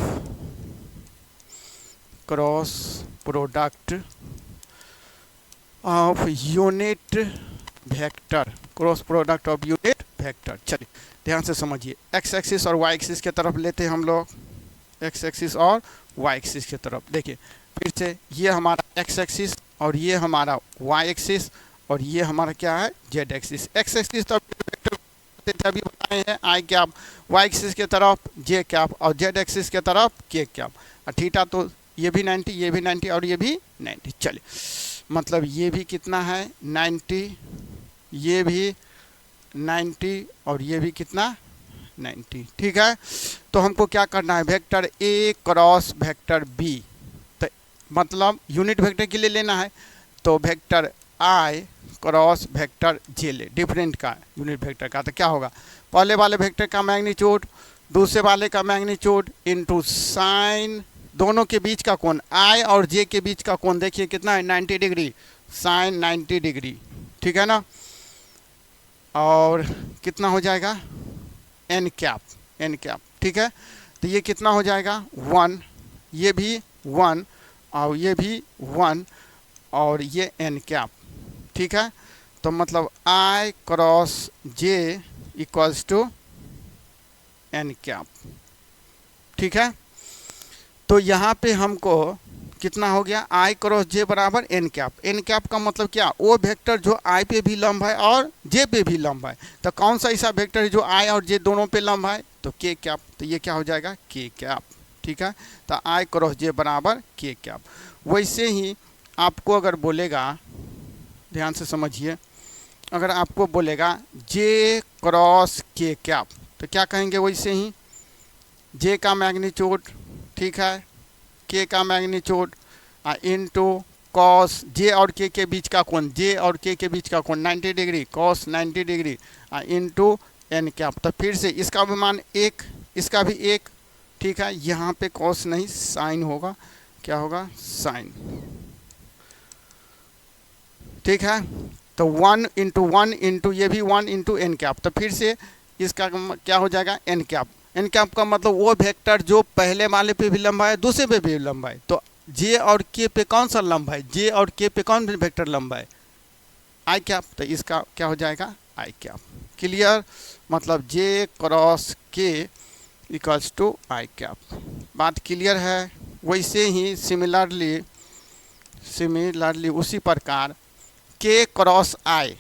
unit vector, cross product of unit vector. चलिए ध्यान से समझिए, एक्स एक्सिस और वाई एक्सिस के तरफ लेते हैं हम लोग, एक्स एक्सिस और वाई एक्सिस की तरफ। देखिए फिर से ये हमारा एक्स एक्सिस और ये हमारा वाई एक्सिस और ये हमारा क्या है जेड एक्सिस। एक्स एक्सिस तो अभी बताए हैं आई कैप, वाई एक्सिस के तरफ जे कैप और जेड एक्सिस के तरफ के कैप। और थीटा तो ये भी 90, ये भी 90 और ये भी 90। चलिए मतलब ये भी कितना है 90, ये भी 90 और ये भी कितना 90, ठीक है। तो हमको क्या करना है, vector A cross vector B, तो मतलब यूनिट वेक्टर के लिए लेना है, तो vector I cross vector J ले, डिफरेंट का यूनिट वेक्टर का। तो क्या होगा, पहले वाले वेक्टर का मैग्नीट्यूड दूसरे वाले का मैग्नीट्यूड इनटू साइन, दोनों के बीच का कोण आई और जे के बीच का कोण देखिए कितना है 90 डिग्री, साइन 90 डिग्री, ठीक है ना। और कितना हो जाएगा एन कैप, ठीक है। तो ये कितना हो जाएगा 1, ये भी 1 और ये भी 1 और ये एन कैप, ठीक है। तो मतलब I cross J equals to N cap. ठीक है, तो यहाँ पे हमको कितना हो गया, आई क्रॉस जे बराबर एन कैप। एन कैप का मतलब क्या, वो वेक्टर जो आई पे भी लंब है और जे पे भी लंब है। तो कौन सा ऐसा वेक्टर है जो आई और जे दोनों पे लंब है, तो के कैप। तो ये क्या हो जाएगा, के कैप। ठीक है, तो आई क्रॉस जे बराबर के कैप। वैसे ही आपको अगर बोलेगा, ध्यान से समझिए, अगर आपको बोलेगा जे क्रॉस के कैप, तो क्या कहेंगे, वैसे ही जे का मैग्नीट्यूड, ठीक है, के का मैग्नीट्यूड इनटू कॉस जे और के बीच का कोण, जे और के बीच का कोण 90 degree, cos 90 degree into N cap. तो फिर से इसका भी मान 1, इसका भी 1। ठीक है, यहाँ पे कॉस नहीं साइन होगा, क्या होगा, साइन। ठीक है, तो 1 इंटू 1 इंटू ये भी 1 इंटू एन कैप। तो फिर से इसका क्या हो जाएगा, एन कैप। एन कैप का मतलब वो वेक्टर जो पहले वाले पे भी लंबा है, दूसरे पे भी लंबा है। तो जे और के पे कौन सा लंबा है, जे और के पे कौन वेक्टर लंबा है, आई कैप। तो इसका क्या हो जाएगा, आई कैप। क्लियर, मतलब जे क्रॉस के इक्वल्स टू आई कैप। बात क्लियर है। वैसे ही सिमिलरली उसी प्रकार के क्रॉस आई,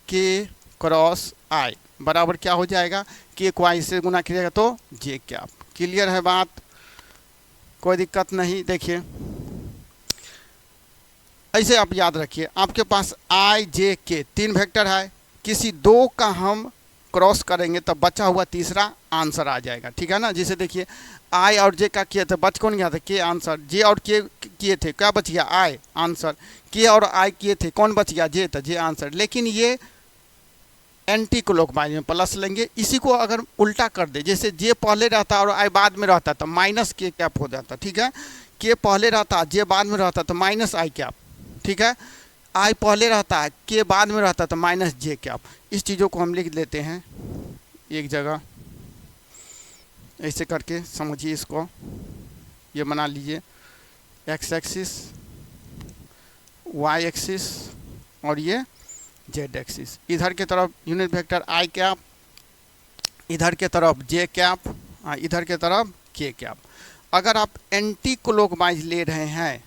के क्रॉस आई बराबर क्या हो जाएगा, के को आई से गुना कीजिएगा तो जे कैप। क्लियर है बात, कोई दिक्कत नहीं। देखिए ऐसे आप याद रखिए, आपके पास आई जे के 3 वेक्टर है, किसी 2 का हम क्रॉस करेंगे तब बचा हुआ तीसरा आंसर आ जाएगा। ठीक है ना, जैसे देखिए आई और जे का किए थे, बच कौन गया था, के आंसर। जे और के किए थे, क्या बच गया, आई आंसर। के और आई किए थे, कौन बच गया, जे, था जे आंसर। लेकिन ये एंटी क्लॉकवाइज में प्लस लेंगे। इसी को अगर उल्टा कर दे, जैसे जे पहले रहता और आई बाद में रहता तो माइनस के कैप हो जाता। ठीक है, के पहले रहता जे बाद में रहता तो माइनस आई कैप। ठीक है, आई पहले रहता है के बाद में रहता तो माइनस जे कैप। इस चीज़ों को हम लिख देते हैं एक जगह, ऐसे करके समझिए इसको। ये बना लीजिए एक्स एक्सिस, वाई एक्सिस और ये जेड एक्सिस। इधर के तरफ यूनिट वेक्टर आई कैप, इधर के तरफ जे कैप, इधर के तरफ के कैप। अगर आप एंटी क्लॉकवाइज ले रहे हैं,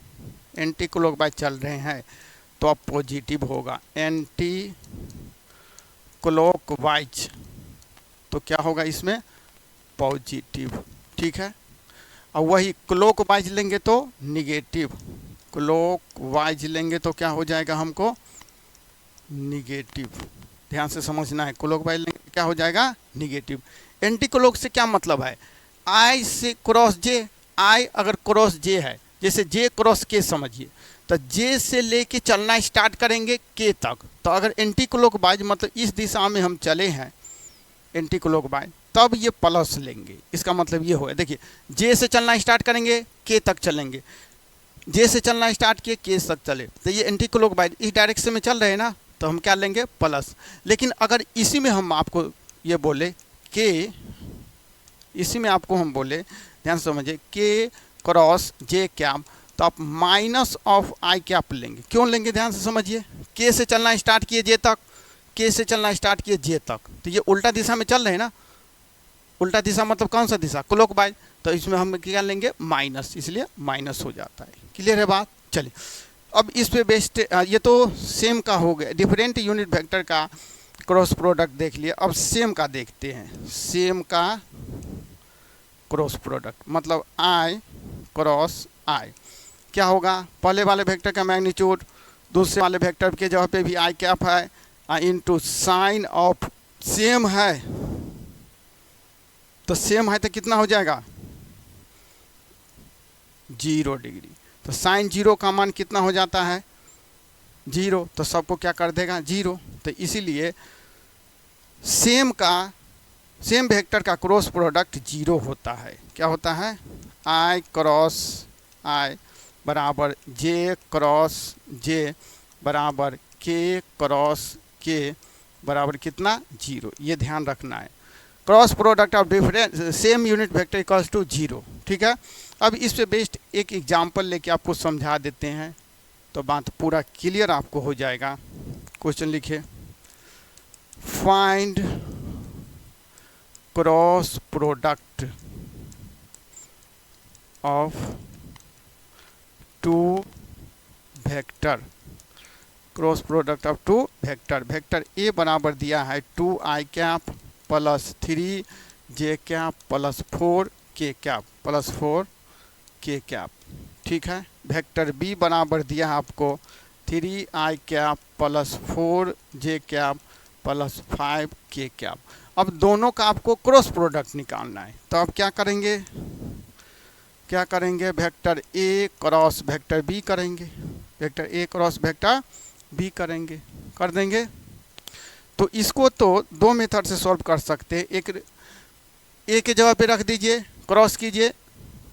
एंटी क्लॉकवाइज चल रहे हैं, तो अब पॉजिटिव होगा। एंटी क्लॉकवाइज तो क्या होगा इसमें, पॉजिटिव। ठीक है, और वही क्लॉकवाइज लेंगे तो निगेटिव, क्लॉकवाइज लेंगे तो क्या हो जाएगा हमको, निगेटिव। ध्यान से समझना है, क्लॉकवाइज लेंगे क्या हो जाएगा, निगेटिव। एंटी क्लॉक से क्या मतलब है, आई से क्रॉस जे, आई अगर क्रॉस जे है, जैसे जे क्रॉस के समझिए, तो जे से लेके चलना स्टार्ट करेंगे के तक। तो अगर एंटी क्लॉकवाइज मतलब इस दिशा में हम चले हैं एंटी क्लॉकवाइज, तब ये प्लस लेंगे। इसका मतलब ये होगा, देखिए जे से चलना स्टार्ट करेंगे के तक चलेंगे, जे से चलना स्टार्ट किए के तक चले, तो ये एंटी क्लॉकवाइज इस डायरेक्शन में चल रहे हैं ना, तो हम क्या लेंगे, प्लस। लेकिन अगर इसी में हम आपको ये बोले के, इसी में आपको हम बोले, ध्यान से समझिए, के क्रॉस जे कैप, तो आप माइनस ऑफ आई कैप लेंगे। क्यों लेंगे, ध्यान से समझिए, के से चलना स्टार्ट किए जे तक, के से चलना स्टार्ट किए जे तक, तो ये उल्टा दिशा में चल रहे हैं ना। उल्टा दिशा मतलब कौन सा दिशा, क्लॉकवाइज। तो इसमें हम क्या लेंगे, माइनस, इसलिए माइनस हो जाता है। क्लियर है बात, चलिए अब इस पे बेस्ड, ये तो सेम का हो गया, डिफरेंट यूनिट वेक्टर का क्रॉस प्रोडक्ट देख लिए। अब सेम का देखते हैं, सेम का क्रॉस प्रोडक्ट मतलब आई क्रॉस आई क्या होगा, पहले वाले वेक्टर का मैग्नीट्यूड दूसरे वाले वेक्टर के जगह पे भी आई कैप है, इनटू साइन ऑफ, सेम है तो सेम है तो कितना हो जाएगा, 0 डिग्री। तो साइन 0 का मान कितना हो जाता है, 0। तो सबको क्या कर देगा, 0। तो इसीलिए सेम वेक्टर का क्रॉस प्रोडक्ट 0 होता है। क्या होता है, आई क्रॉस आई बराबर जे क्रॉस जे बराबर के क्रॉस के बराबर कितना, 0। ये ध्यान रखना है, cross product of different same unit vector equals to 0। ठीक है, अब इस पे बेस्ड एक एग्जाम्पल लेके आपको समझा देते हैं, तो बात पूरा क्लियर आपको हो जाएगा। क्वेश्चन लिखिए, find cross product of two vector, cross product of two vector, vector A बराबर दिया है 2i cap plus 3j cap plus 4k cap plus 4k cap, ठीक है। वेक्टर बी बराबर दिया है आपको 3i cap plus 4j cap plus 5k cap. अब दोनों का आपको क्रॉस प्रोडक्ट निकालना है, तो अब क्या करेंगे, vector A cross vector B करेंगे, vector A cross vector B करेंगे, कर देंगे। तो इसको तो दो मेथड से सॉल्व कर सकते हैं, एक ए के जगह पे रख दीजिए, क्रॉस कीजिए,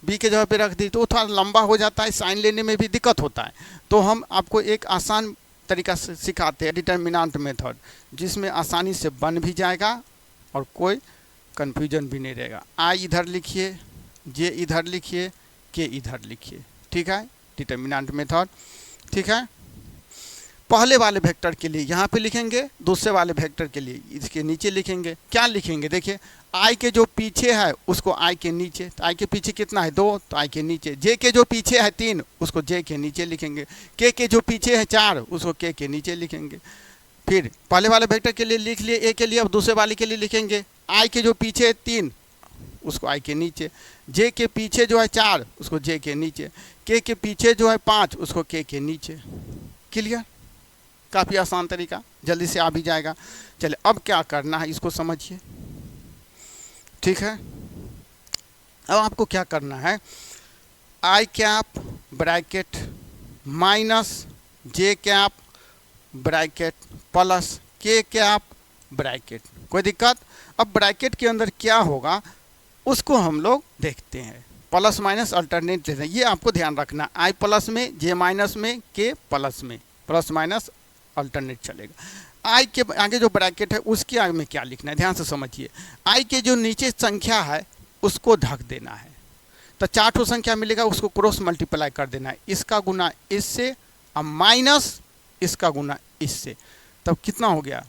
बी के जगह पे रख दीजिए, तो थोड़ा लंबा हो जाता है, साइन लेने में भी दिक्कत होता है। तो हम आपको एक आसान तरीका से सिखाते हैं, डिटर्मिनेंट मेथड, जिसमें आसानी से बन भी जाएगा और कोई कन्फ्यूजन भी नहीं रहेगा। आई इधर लिखिए, जे इधर लिखिए, के इधर लिखिए, ठीक है, डिटर्मिनेंट मेथड, ठीक है। पहले वाले वेक्टर के लिए यहाँ पे लिखेंगे, दूसरे वाले वेक्टर के लिए इसके नीचे लिखेंगे। क्या लिखेंगे, देखिए आई के जो पीछे है उसको आई के नीचे, तो आई के पीछे कितना है 2, तो आई के नीचे। जे के जो पीछे है 3, उसको जे के नीचे लिखेंगे। के जो पीछे है 4, उसको के नीचे लिखेंगे। फिर पहले वाले वेक्टर के लिए लिख लिए ए के लिए, अब दूसरे वाले के लिए लिखेंगे आई के जो पीछे है 3, उसको आई के नीचे। जे के पीछे जो है 4, उसको जे के नीचे। के पीछे जो है 5, उसको के नीचे। क्लियर, काफ़ी आसान तरीका, जल्दी से आ भी जाएगा। चलिए अब क्या करना है इसको समझिए, ठीक है। अब आपको क्या करना है, आई कैप ब्रैकेट माइनस जे कैप ब्रैकेट प्लस के कैप ब्रैकेट, कोई दिक्कत। अब ब्रैकेट के अंदर क्या होगा उसको हम लोग देखते हैं, प्लस माइनस अल्टरनेट लेते हैं, ये आपको ध्यान रखना। आई प्लस में, जे माइनस में, के प्लस में, प्लस माइनस अल्टरनेट चलेगा। आई के आगे जो ब्रैकेट है उसके आगे में क्या लिखना है, ध्यान से समझिए। आई के जो नीचे संख्या है उसको ढक देना है, तो 4 ठो संख्या मिलेगा, उसको क्रॉस मल्टीप्लाई कर देना है, इसका गुना इससे और माइनस इसका गुना इससे। तब कितना हो गया,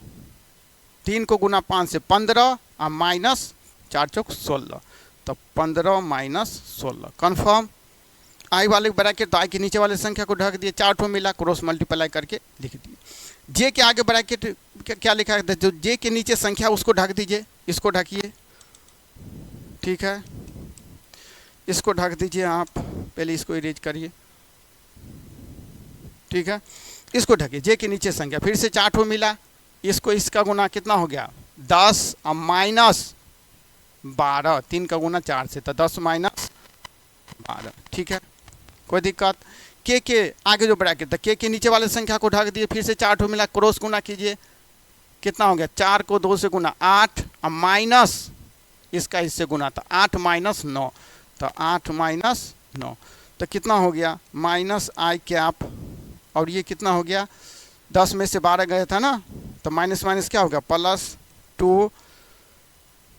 3 को गुना 5 से 15 और माइनस 4 चौक 16, तो 15 माइनस 16 कन्फर्म। आई वाले ब्रैकेट, तो आई के नीचे वाले संख्या को ढक दिए, 4 ठो मिला, क्रॉस मल्टीप्लाई करके लिख दिए। जे के आगे ब्रैकेट क्या लिखा है, जो जे के नीचे संख्या उसको ढक दीजिए, इसको ढकिए, ठीक है, इसको ढक दीजिए आप, पहले इसको इरेज करिए, ठीक है, इसको ढकिए। जे के नीचे संख्या, फिर से 4 ठो मिला, इसको इसका गुना कितना हो गया 10 और माइनस 12, 3 का गुना 4 से, तो 10 माइनस 12, ठीक है, कोई दिक्कत। के आगे जो ब्रैकेट था, के नीचे वाले संख्या को ढक दिए, फिर से 4 ठो मिला, क्रॉस गुना कीजिए, कितना हो गया 4 को 2 से गुना 8 और माइनस इसका इससे गुना था 8 माइनस 9, तो 8 माइनस 9, तो कितना हो गया माइनस आई कैप, और ये कितना हो गया 10 में से 12 गया था ना, तो माइनस माइनस क्या हो गया प्लस 2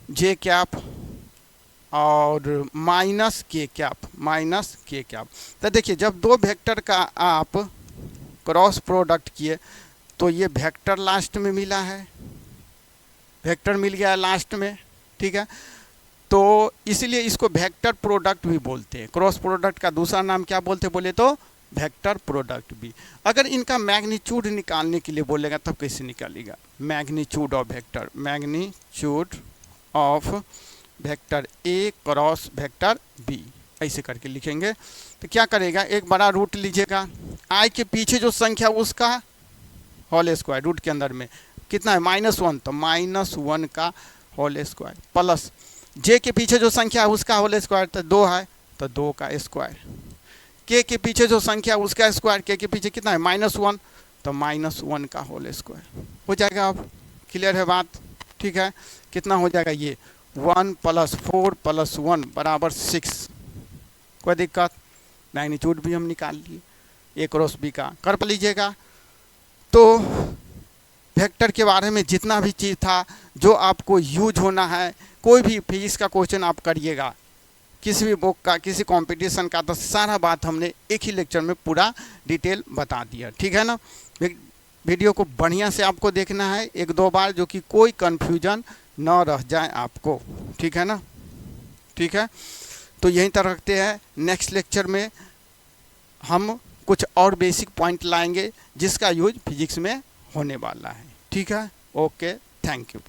जे कैप और माइनस के कैप। तो देखिए जब दो वेक्टर का आप क्रॉस प्रोडक्ट किए तो ये वेक्टर लास्ट में मिला है, वेक्टर मिल गया लास्ट में, ठीक है, तो इसलिए इसको वेक्टर प्रोडक्ट भी बोलते हैं। क्रॉस प्रोडक्ट का दूसरा नाम क्या बोलते हैं बोले तो वेक्टर प्रोडक्ट भी। अगर इनका मैग्नीट्यूड निकालने के लिए बोलेगा तब कैसे निकालेगा, magnitude of vector, magnitude of vector A cross vector B, ऐसे करके लिखेंगे। तो क्या करेगा, एक बड़ा रूट लीजिएगा, आई के पीछे जो संख्या उसका होल स्क्वायर, रूट के अंदर में कितना है -1, तो -1 का होल स्क्वायर, प्लस जे के पीछे जो संख्या है उसका होल स्क्वायर, तो 2 है, तो 2 का स्क्वायर। के पीछे जो संख्या उसका स्क्वायर, के पीछे कितना है -1, तो -1 का होल स्क्वायर हो जाएगा। अब क्लियर है बात, ठीक है, कितना हो जाएगा ये 1 + 4 + 1 = 6, कोई दिक्कत। मैग्नीट्यूड भी हम निकाल लिए ए क्रॉस बी का, कर लीजिएगा। तो वेक्टर के बारे में जितना भी चीज़ था जो आपको यूज होना है, कोई भी फिजिक्स का क्वेश्चन आप करिएगा, किसी भी बुक का, किसी कंपटीशन का, तो सारा बात हमने एक ही लेक्चर में पूरा डिटेल बता दिया, ठीक है ना। वीडियो को बढ़िया से आपको देखना है 1-2 बार, जो कि कोई कन्फ्यूजन न रह जाए आपको। ठीक है ना, ठीक है। तो यहीं तक रखते हैं, नेक्स्ट लेक्चर में हम कुछ और बेसिक पॉइंट लाएंगे जिसका यूज फिजिक्स में होने वाला है। ठीक है, ओके, थैंक यू।